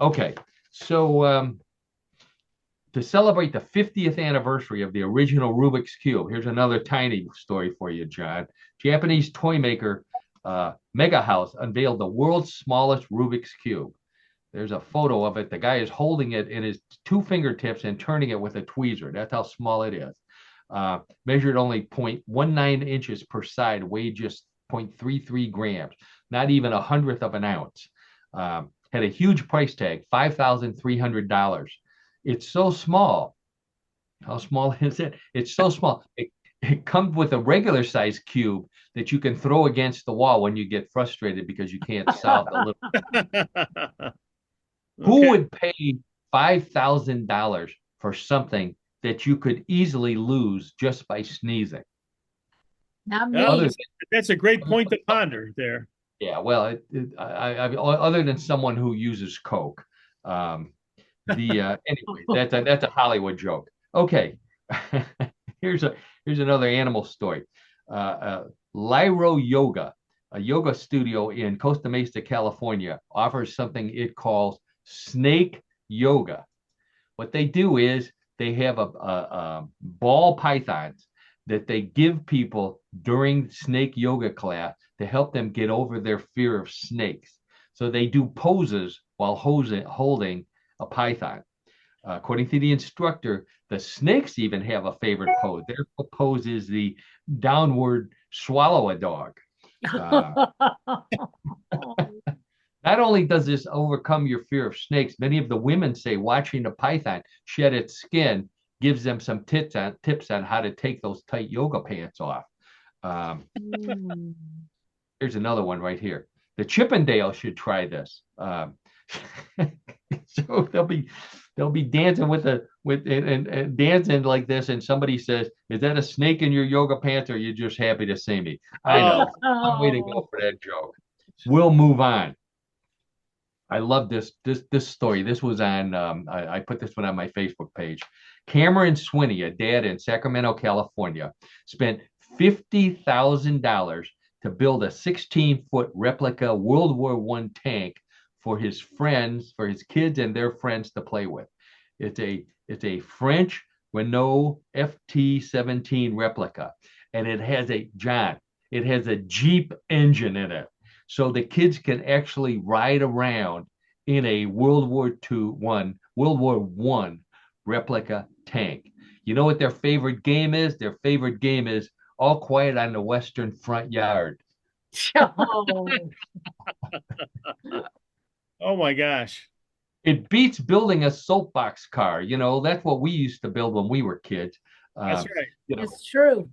Okay, so to celebrate the 50th anniversary of the original Rubik's Cube, here's another tiny story for you, John. Japanese toy maker Mega House unveiled the world's smallest Rubik's Cube. There's a photo of it. The guy is holding it in his two fingertips and turning it with a tweezer. That's how small it is. Measured only 0.19 inches per side, weighed just 0.33 grams, not even a hundredth of an ounce. Had a huge price tag, $5,300. It's so small. How small is it? It's so small. It comes with a regular size cube that you can throw against the wall when you get frustrated because you can't solve the little. Who would pay $5,000 for something that you could easily lose just by sneezing? not Oh, me. that's a great point to ponder there. Yeah, well, other than someone who uses Coke. Anyway, that's a Hollywood joke. Okay, here's another animal story. Lyro Yoga, a yoga studio in Costa Mesa, California, offers something it calls snake yoga. What they do is they have a ball pythons that they give people during snake yoga class to help them get over their fear of snakes. So they do poses while holding a python. According to the instructor, the snakes even have a favorite pose. Their pose is the downward swallow a dog. Uh, Not only does this overcome your fear of snakes, many of the women say watching a python shed its skin gives them some tips on how to take those tight yoga pants off. Um, Here's another one right here. The Chippendale should try this. So they'll be dancing and dancing like this, and somebody says, "Is that a snake in your yoga pants, or are you just happy to see me?" I know. One way to go for that joke. We'll move on. I love this story. This was on I put this one on my Facebook page. Cameron Swinney, a dad in Sacramento, California, spent $50,000 to build a 16-foot replica World War I tank for his friends, for his kids and their friends to play with. It's a French Renault FT-17 replica, and it has a Jeep engine in it, so the kids can actually ride around in a World War One replica tank. You know what their favorite game is? Their favorite game is All Quiet on the Western Front Yard. Oh. Oh my gosh. It beats building a soapbox car. That's what we used to build when we were kids. That's right. It's true.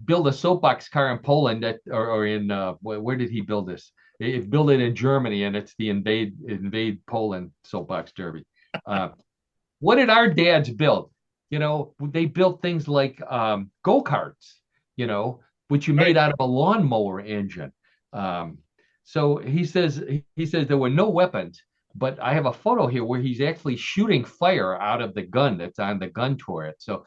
Build a soapbox car in Poland or in where did he build this? He built it in Germany, and it's the invade Poland soapbox derby. What did our dads build? They built things like go-karts, which you made out of a lawnmower engine. So he says there were no weapons, but I have a photo here where he's actually shooting fire out of the gun that's on the gun turret. So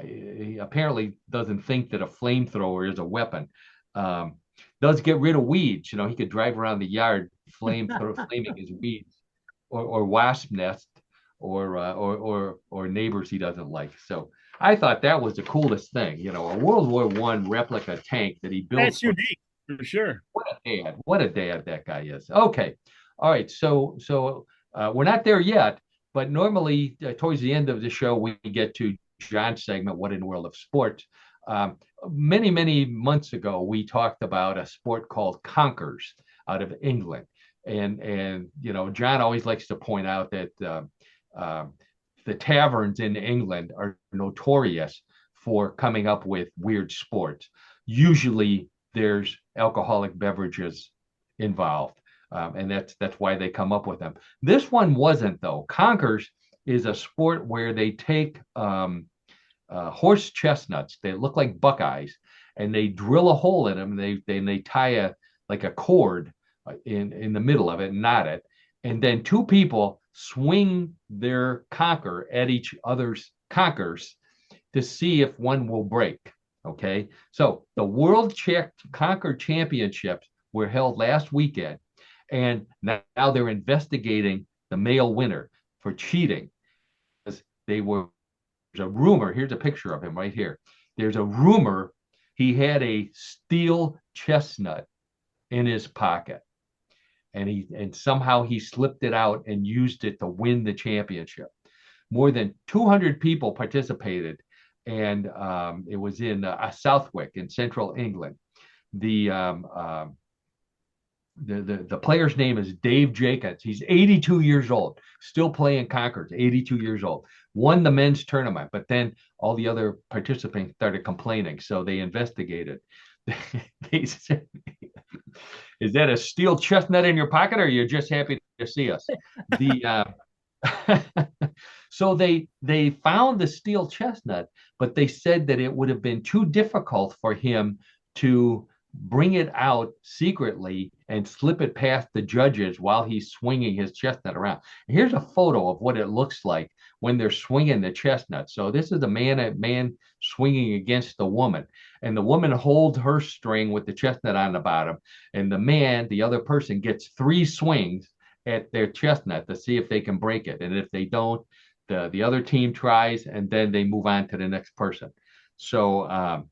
he apparently doesn't think that a flamethrower is a weapon. Does get rid of weeds. He could drive around the yard flaming his weeds or wasp nest or neighbors he doesn't like. So I thought that was the coolest thing. A World War I replica tank that he built. That's unique for sure. What a dad that guy is. Okay. All right. So we're not there yet, but normally towards the end of the show, we get to John's segment, What in the World of Sports. Many, many months ago, we talked about a sport called conkers out of England. And John always likes to point out that the taverns in England are notorious for coming up with weird sports. Usually there's alcoholic beverages involved. And that's why they come up with them. This one wasn't, though. Conkers is a sport where they take horse chestnuts. They look like buckeyes, and they drill a hole in them. And they tie a cord in the middle of it, and knot it, and then two people swing their conker at each other's conkers to see if one will break. Okay, so the World Conker Championships were held last weekend, and now they're investigating the male winner for cheating. There's a rumor. Here's a picture of him right here. There's a rumor he had a steel chestnut in his pocket, and somehow he slipped it out and used it to win the championship. More than 200 people participated, and it was in Southwick in central England. The player's name is Dave Jacobs. He's 82 years old, still playing conkers, 82 years old. Won the men's tournament, but then all the other participants started complaining, so they investigated. They said, "Is that a steel chestnut in your pocket, or are you just happy to see us?" So they found the steel chestnut, but they said that it would have been too difficult for him to bring it out secretly and slip it past the judges while he's swinging his chestnut around. Here's a photo of what it looks like when they're swinging the chestnut. So this is a man swinging against the woman, and the woman holds her string with the chestnut on the bottom, and the other person, gets 3 swings at their chestnut to see if they can break it. And if they don't, the other team tries, and then they move on to the next person. So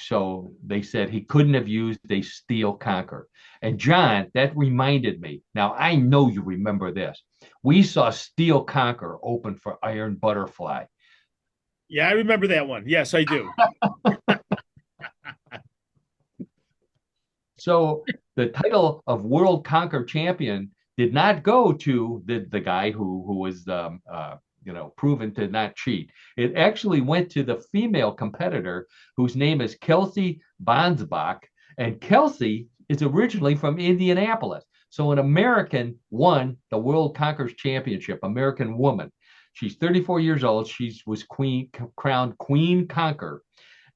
so they said he couldn't have used a steel conker. And John, that reminded me. Now I know you remember this. We saw steel conker open for iron butterfly. Yeah, I remember that one. Yes, I do. So the title of world conquer champion did not go to the guy who was proven to not cheat. It actually went to the female competitor whose name is Kelsey Bonsbach, and Kelsey is originally from Indianapolis. So an American won the World Conquers Championship, American woman. She's 34 years old. She was crowned Queen Conquer,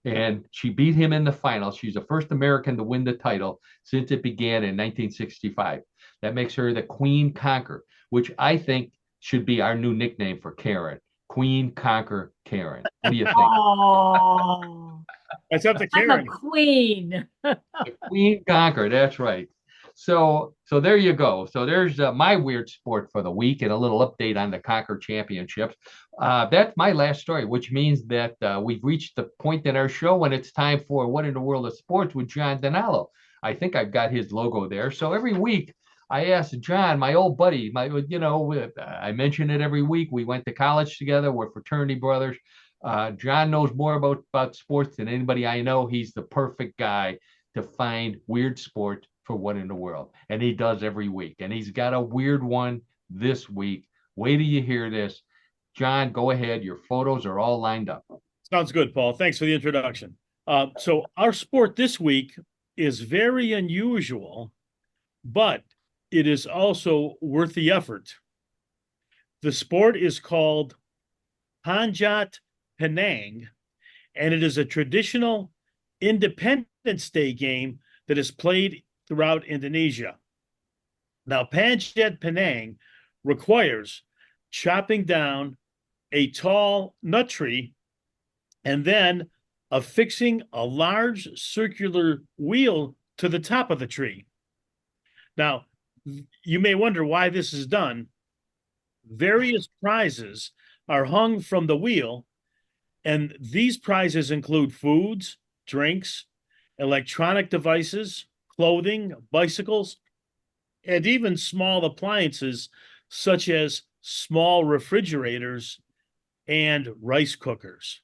and she beat him in the final. She's the first American to win the title since it began in 1965. That makes her the Queen Conquer, which I think should be our new nickname for Karen. Queen Conquer Karen. What do you think? Oh, That's up to I'm a Karen. queen. Queen Conquer, that's right. So there you go. So there's my weird sport for the week and a little update on the Conquer Championships. That's my last story, which means that we've reached the point in our show when it's time for What in the World of Sports with John Donalo. I think I've got his logo there. So every week I ask John, my old buddy, I mention it every week. We went to college together. We're fraternity brothers. John knows more about sports than anybody I know. He's the perfect guy to find weird sport for What in the World. And he does every week. And he's got a weird one this week. Wait till you hear this. John, go ahead. Your photos are all lined up. Sounds good, Paul. Thanks for the introduction. So our sport this week is very unusual, but it is also worth the effort. The sport is called Panjat Penang, and it is a traditional Independence Day game that is played throughout Indonesia. Now, Panjat Penang requires chopping down a tall nut tree and then affixing a large circular wheel to the top of the tree. Now, you may wonder why this is done. Various prizes are hung from the wheel, and these prizes include foods, drinks, electronic devices, clothing, bicycles, and even small appliances such as small refrigerators and rice cookers.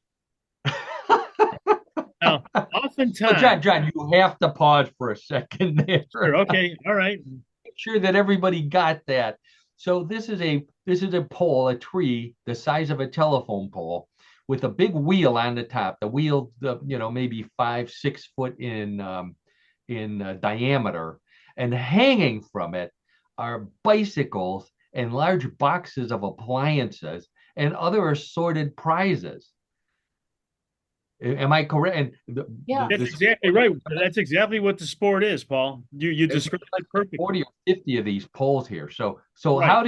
Now, oftentimes, John, you have to pause for a second there. sure, okay, all right. Make sure that everybody got that. So this is a pole, a tree the size of a telephone pole, with a big wheel on the top. The wheel, maybe 5-6 foot in diameter, and hanging from it are bicycles and large boxes of appliances and other assorted prizes. Am I correct? And Yeah. That's exactly right. That's exactly what the sport is, Paul. You described it perfectly. 40 or 50 of these polls here. So Right. how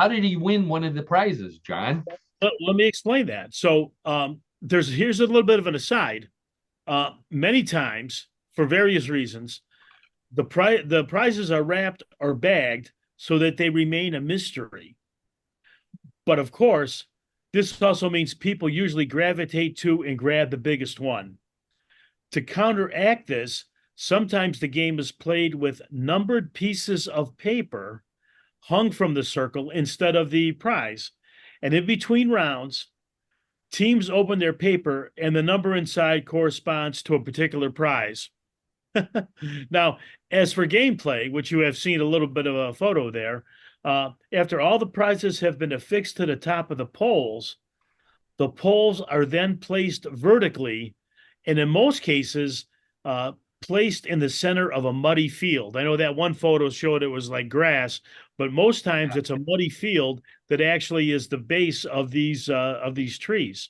did he win one of the prizes, John? Let me explain that. So here's a little bit of an aside. Many times, for various reasons, the prizes are wrapped or bagged so that they remain a mystery. But of course, this also means people usually gravitate to and grab the biggest one. To counteract this, sometimes the game is played with numbered pieces of paper hung from the circle instead of the prize. And in between rounds, teams open their paper and the number inside corresponds to a particular prize. Now, as for gameplay, which you have seen a little bit of a photo there, after all the prizes have been affixed to the top of the poles are then placed vertically, and in most cases, placed in the center of a muddy field. I know that one photo showed it was like grass, but most times it's a muddy field that actually is the base of these trees.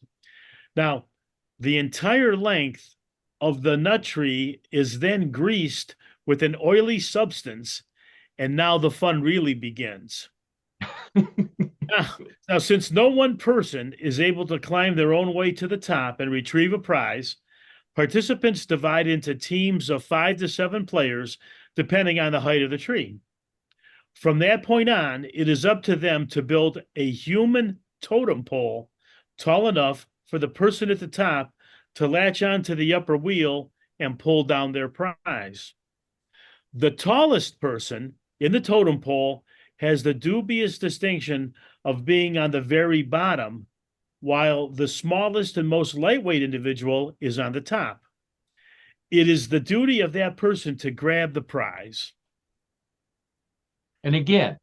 Now, the entire length of the nut tree is then greased with an oily substance, and now the fun really begins. Now, since no one person is able to climb their own way to the top and retrieve a prize, participants divide into teams of 5 to 7 players, depending on the height of the tree. From that point on, it is up to them to build a human totem pole tall enough for the person at the top to latch onto the upper wheel and pull down their prize. The tallest person in the totem pole has the dubious distinction of being on the very bottom, while the smallest and most lightweight individual is on the top. It is the duty of that person to grab the prize. And again,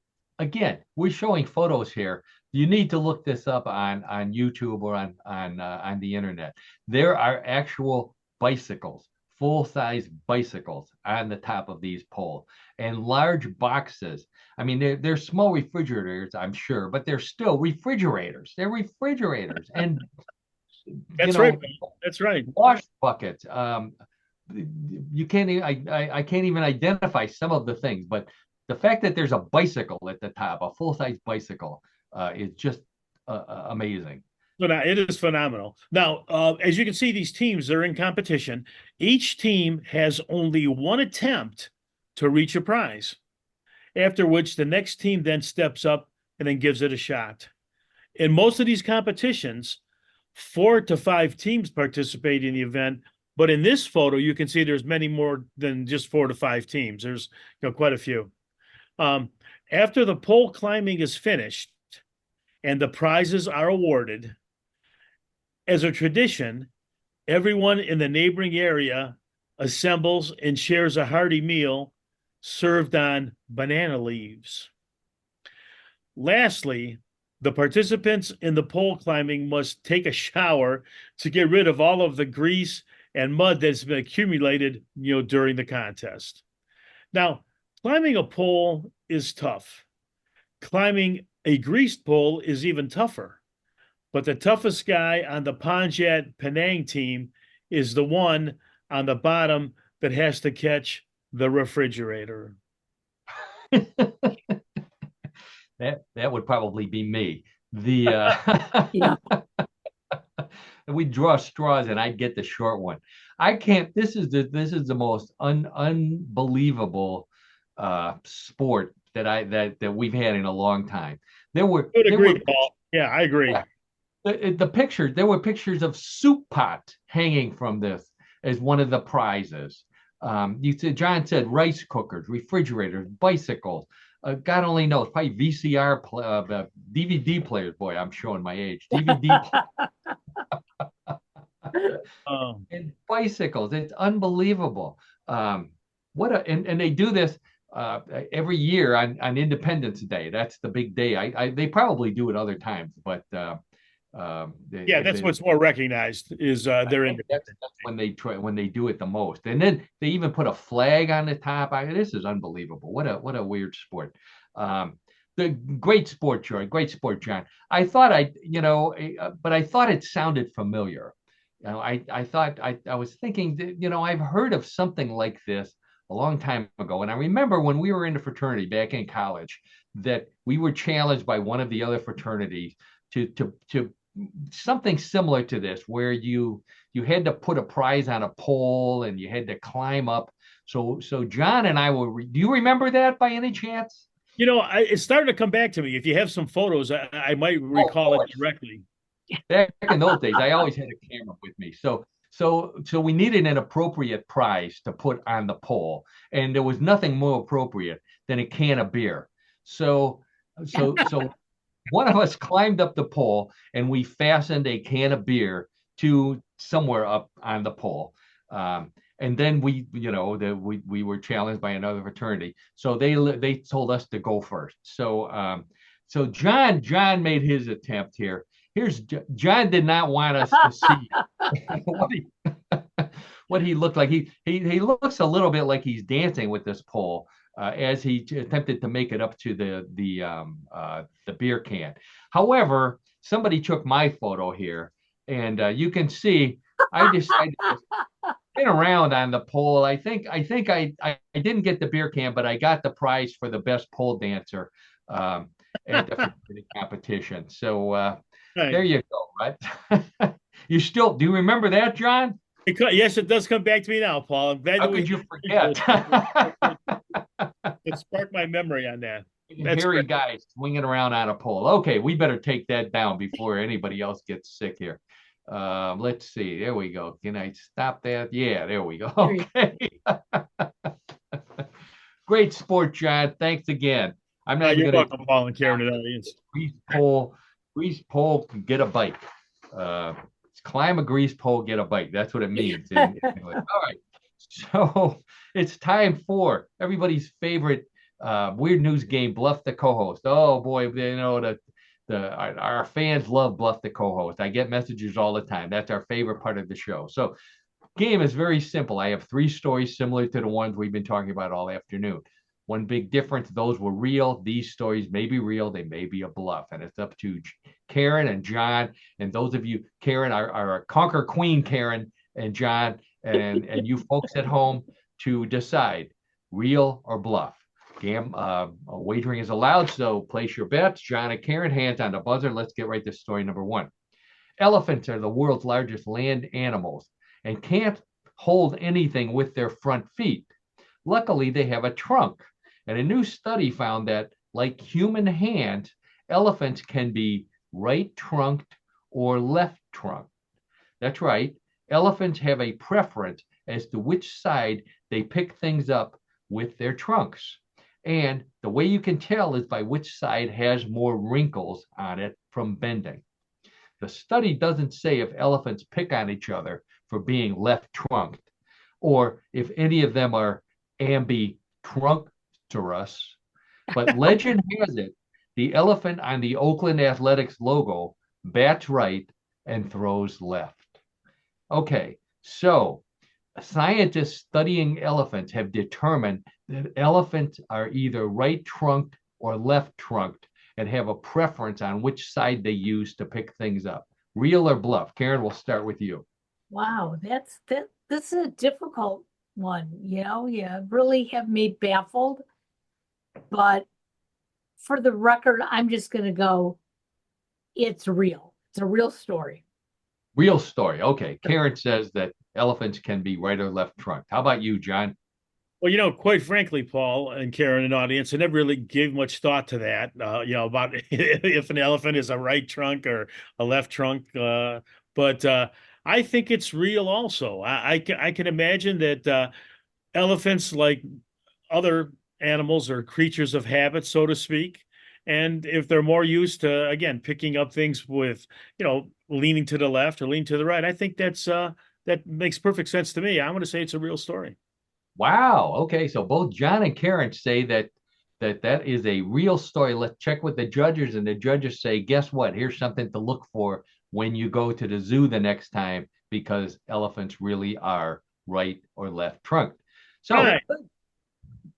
we're showing photos here. You need to look this up on YouTube or on the internet. There are actual bicycles, full-size bicycles on the top of these poles, and large boxes. I mean, they're small refrigerators, I'm sure, but they're still refrigerators. They're refrigerators, and That's right. That's right. Wash buckets. You can't. I can't even identify some of the things, but the fact that there's a bicycle at the top, a full-size bicycle, is just amazing. It is phenomenal. Now, as you can see, these teams are in competition. Each team has only one attempt to reach a prize, after which the next team then steps up and then gives it a shot. In most of these competitions, 4 to 5 teams participate in the event, but in this photo, you can see there's many more than just 4 to 5 teams. There's quite a few. After the pole climbing is finished and the prizes are awarded, as a tradition, everyone in the neighboring area assembles and shares a hearty meal served on banana leaves. Lastly, the participants in the pole climbing must take a shower to get rid of all of the grease and mud that's been accumulated, during the contest. Now, climbing a pole is tough. Climbing a greased pole is even tougher. But the toughest guy on the Ponjat Penang team is the one on the bottom that has to catch the refrigerator. That would probably be me. Yeah. We draw straws and I'd get the short one. I can't. This is the most unbelievable sport that we've had in a long time. I would agree, Paul. Yeah, I agree. Yeah, there were pictures of soup pot hanging from this as one of the prizes. John said rice cookers, refrigerators, bicycles. God only knows, probably VCR, DVD players. Boy, I'm showing my age. DVD and bicycles. It's unbelievable. And they do this every year on Independence Day. That's the big day. They probably do it other times, but that's what's more recognized is their independence. That's when they do it the most. And then they even put a flag on the top. This is unbelievable. What a weird sport. The great sport, Joy. Great sport, John. I thought but I thought it sounded familiar. I was thinking that, I've heard of something like this a long time ago. And I remember when we were in the fraternity back in college that we were challenged by one of the other fraternities to something similar to this, where you had to put a prize on a pole and you had to climb up. So John and I do you remember that by any chance? It's starting to come back to me. If you have some photos, I might recall it directly. Back in those days, I always had a camera with me. So we needed an appropriate prize to put on the pole, and there was nothing more appropriate than a can of beer. So one of us climbed up the pole and we fastened a can of beer to somewhere up on the pole. And then we were challenged by another fraternity. So they told us to go first. So John made his attempt here. John did not want us to see what he looked like. He looks a little bit like he's dancing with this pole. As he attempted to make it up to the beer can. However, somebody took my photo here, and you can see I decided to spin around on the pole. I think I didn't get the beer can, but I got the prize for the best pole dancer at the competition. So there you go. Right? Do you remember that, John? Yes, it does come back to me now, Paul. I'm glad How could you forget? It sparked my memory on that. That's hairy guy swinging around on a pole. Okay, we better take that down before anybody else gets sick here. Let's see. There we go. Can I stop that? Yeah, there we go. There you Okay. Great sport, John. Thanks again. I'm not even You're going to welcome, Paul and Karen, in the audience. grease pole, get a bike. Climb a grease pole, get a bike. That's what it means in English. All right. So it's time for everybody's favorite weird news game, Bluff the co-host. Oh boy, our fans love Bluff the co-host. I get messages all the time. That's our favorite part of the show. So game is very simple. I have three stories similar to the ones we've been talking about all afternoon. One big difference, those were real. These stories may be real, they may be a bluff. And it's up to Karen and John. And those of you, Karen, our Conquer Queen, Karen and John, and you folks at home to decide real or bluff. Wagering is allowed, so place your bets. John and Karen, hands on the buzzer. Let's get right to story number one. Elephants are the world's largest land animals and can't hold anything with their front feet. Luckily, they have a trunk. And a new study found that, like human hands, elephants can be right trunked or left trunked. That's right. Elephants have a preference as to which side they pick things up with their trunks. And the way you can tell is by which side has more wrinkles on it from bending. The study doesn't say if elephants pick on each other for being left trunked or if any of them are ambitruncturous, but legend has it the elephant on the Oakland Athletics logo bats right and throws left. Okay, so scientists studying elephants have determined that elephants are either right trunked or left trunked and have a preference on which side they use to pick things up. Real or bluff? Karen, we'll start with you. Wow, this is a difficult one. You really have me baffled. But for the record, I'm just going to go, it's real. It's a real story. Real story. Okay. Karen says that elephants can be right or left trunked. How about you, John? Well, quite frankly, Paul and Karen, an audience, I never really gave much thought to that, about if an elephant is a right trunk or a left trunk. But I think it's real also. I can imagine that elephants, like other animals, are creatures of habit, so to speak. And if they're more used to, again, picking up things with, leaning to the left or leaning to the right, I think that makes perfect sense to me. I'm going to say it's a real story. Wow. Okay. So both John and Karen say that is a real story. Let's check with the judges, and the judges say, guess what? Here's something to look for when you go to the zoo the next time, because elephants really are right or left trunked. So Right.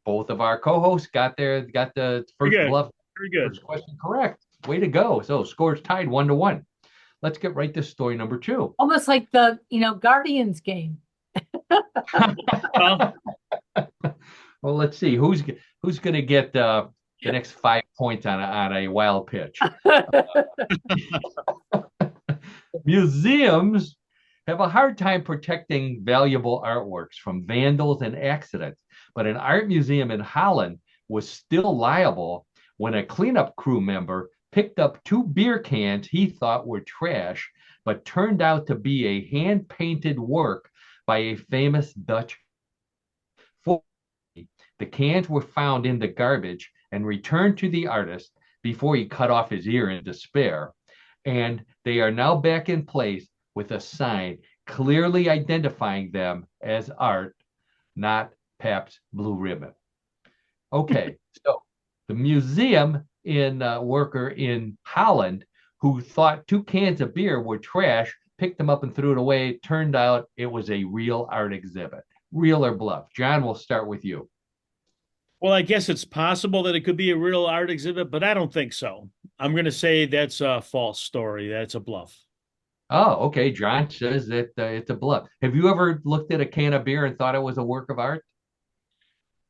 both of our co-hosts got the first bluff, Very good. first question correct. Way to go. So scores tied 1-1. Let's get right to story number two. Almost like the, Guardians game. Well, Well, let's see who's going to get the next 5 points on a wild pitch. Museums have a hard time protecting valuable artworks from vandals and accidents, but an art museum in Holland was still liable when a cleanup crew member picked up 2 beer cans he thought were trash, but turned out to be a hand-painted work by a famous Dutch. The cans were found in the garbage and returned to the artist before he cut off his ear in despair. And they are now back in place with a sign clearly identifying them as art, not Pabst Blue Ribbon. Okay, so the museum worker in Holland who thought 2 cans of beer were trash picked them up and threw it away. It turned out it was a real art exhibit. Real or bluff? John, we'll start with you. Well, I guess it's possible that it could be a real art exhibit, but I don't think so. I'm going to say that's a false story. That's a bluff. Oh, okay. John says that it's a bluff. Have you ever looked at a can of beer and thought it was a work of art?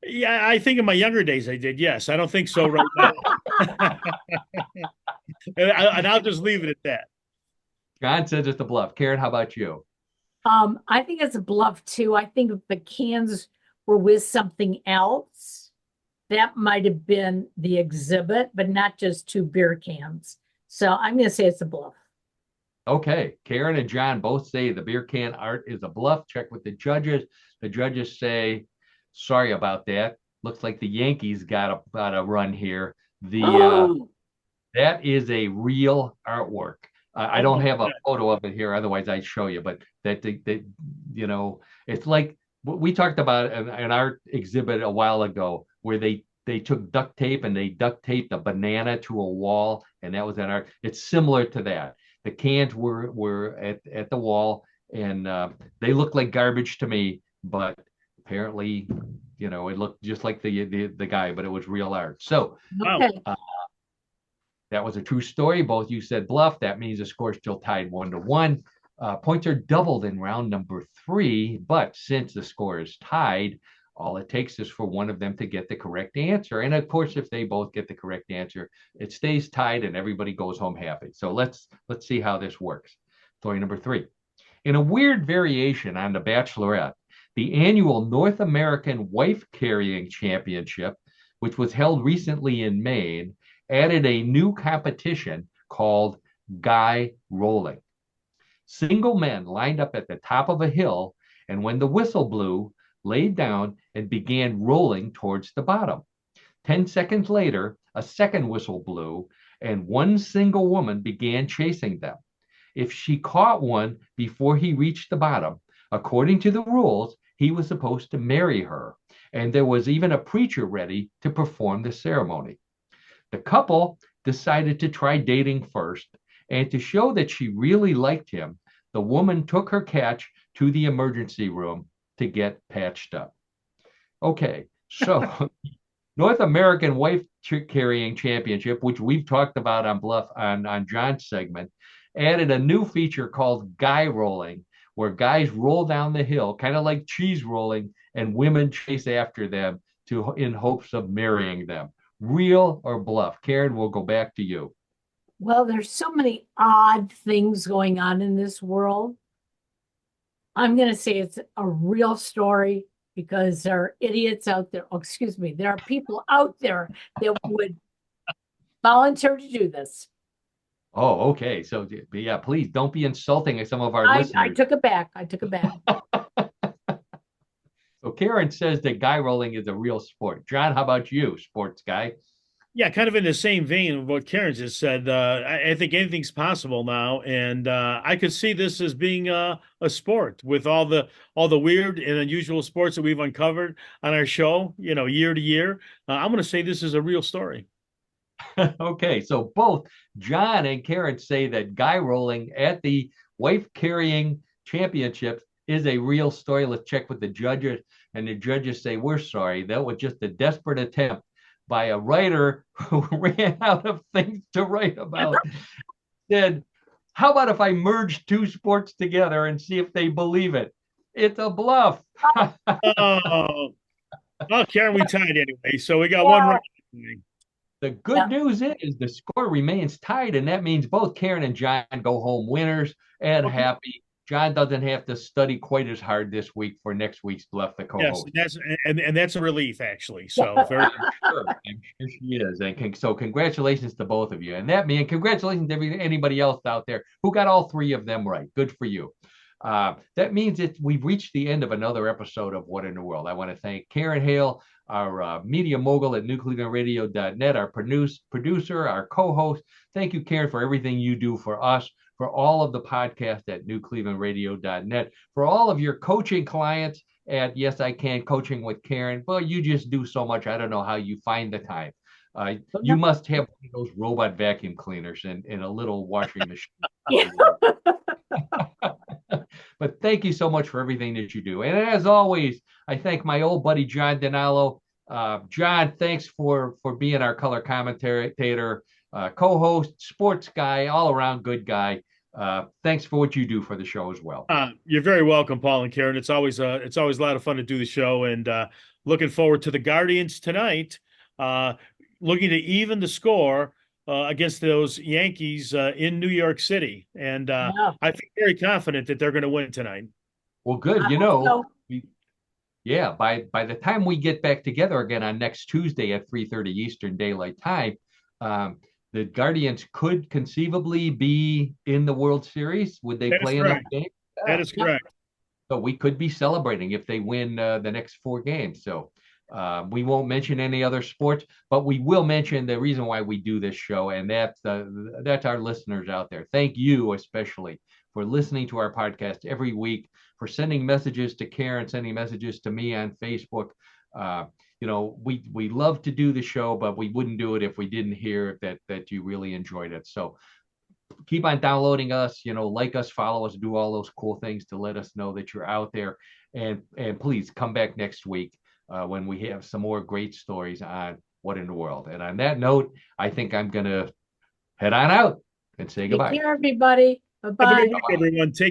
Yeah, I think in my younger days I did. Yes, I don't think so right now. And I'll just leave it at that. John says it's a bluff. Karen, how about you? I think it's a bluff too. I think if the cans were with something else, that might have been the exhibit, but not just 2 beer cans. So I'm going to say it's a bluff. Okay, Karen and John both say the beer can art is a bluff. Check with the judges. The judges say, sorry about that. Looks like the Yankees got a run here. The Oh, That is a real artwork. I don't Oh, have a photo of it here, otherwise I'd show you. But that you know, it's like what we talked about an art exhibit a while ago, where they took duct tape and they duct taped a banana to a wall, and that was an art. It's similar to that. The cans were at the wall, and they looked like garbage to me, but apparently, it looked just like the guy, but it was real art. So wow. okay. uh, that was a true story. Both you said bluff. That means the score's still tied 1-1. Points are doubled in round number 3, but since the score is tied, all it takes is for one of them to get the correct answer. And of course, if they both get the correct answer, it stays tied and everybody goes home happy. So let's see how this works. Story number 3. In a weird variation on The Bachelorette, the annual North American Wife Carrying Championship, which was held recently in Maine, added a new competition called guy rolling. Single men lined up at the top of a hill, and when the whistle blew, laid down and began rolling towards the bottom. 10 seconds later, a second whistle blew, and one single woman began chasing them. If she caught one before he reached the bottom, according to the rules, he was supposed to marry her. And there was even a preacher ready to perform the ceremony. The couple decided to try dating first, and to show that she really liked him, the woman took her catch to the emergency room to get patched up. Okay, so North American Wife Carrying Championship, which we've talked about on Bluff on John's segment, added a new feature called guy rolling, where guys roll down the hill, kind of like cheese rolling, and women chase after them in hopes of marrying them. Real or bluff? Karen, we'll go back to you. Well, there's so many odd things going on in this world. I'm going to say it's a real story because there are idiots out there. Oh, excuse me. There are people out there that would volunteer to do this. Oh, okay. So yeah, please don't be insulting some of our I listeners. took it back. I took it back. So Karen says that guy rolling is a real sport. John, how about you, sports guy? Yeah, kind of in the same vein of what Karen just said. I think anything's possible now, and I could see this as being a sport with all the weird and unusual sports that we've uncovered on our show. Year to year. I'm going to say this is a real story. Okay, so both John and Karen say that guy rolling at the wife carrying championships is a real story. Let's check with the judges, and the judges say, we're sorry. That was just a desperate attempt by a writer who ran out of things to write about. Said, how about if I merge two sports together and see if they believe it? It's a bluff. Oh, well, Karen, we tied anyway, so we got one Yeah. right. The good Yeah. news is the score remains tied, and that means both Karen and John go home winners and Okay. happy. John doesn't have to study quite as hard this week for next week's Bluff the Yes, co-host. and that's a relief actually. So very. I'm sure she is. And so congratulations to both of you. And congratulations to anybody else out there who got all three of them right. Good for you. That means that we've reached the end of another episode of What in the World. I want to thank Karen Hale, our media mogul at newclevelandradio.net, our producer, our co-host. Thank you, Karen, for everything you do for us, for all of the podcasts at newclevelandradio.net, for all of your coaching clients at Yes I Can Coaching with Karen. Well, you just do so much. I don't know how you find the time. You must have one of those robot vacuum cleaners and a little washing Yeah. machine. But thank you so much for everything that you do. And as always, I thank my old buddy John Denalo. John, thanks for being our color commentator, co-host, sports guy, all around good guy. Thanks for what you do for the show as well. You're very welcome, Paul and Karen. It's always a lot of fun to do the show, and looking forward to the Guardians tonight. Uh, Looking to even the score against those Yankees in New York City, and Yeah. I feel very confident that they're going to win tonight. Well, good. I hope so. Yeah, by the time we get back together again on next Tuesday at 3:30 Eastern Daylight Time, um, the Guardians could conceivably be in the World Series. Would they That is play enough correct. games? That Yeah. is correct. So we could be celebrating if they win the next 4 games. So we won't mention any other sports, but we will mention the reason why we do this show, and that's our listeners out there. Thank you especially for listening to our podcast every week, for sending messages to Karen, sending messages to me on Facebook. Uh, we love to do the show, but we wouldn't do it if we didn't hear that you really enjoyed it. So keep on downloading us, like us, follow us, do all those cool things to let us know that you're out there. And please come back next week when we have some more great stories on What in the World. And on that note, I think I'm going to head on out and say Take goodbye. care, everybody. Have a Bye-bye. good week, everyone. Take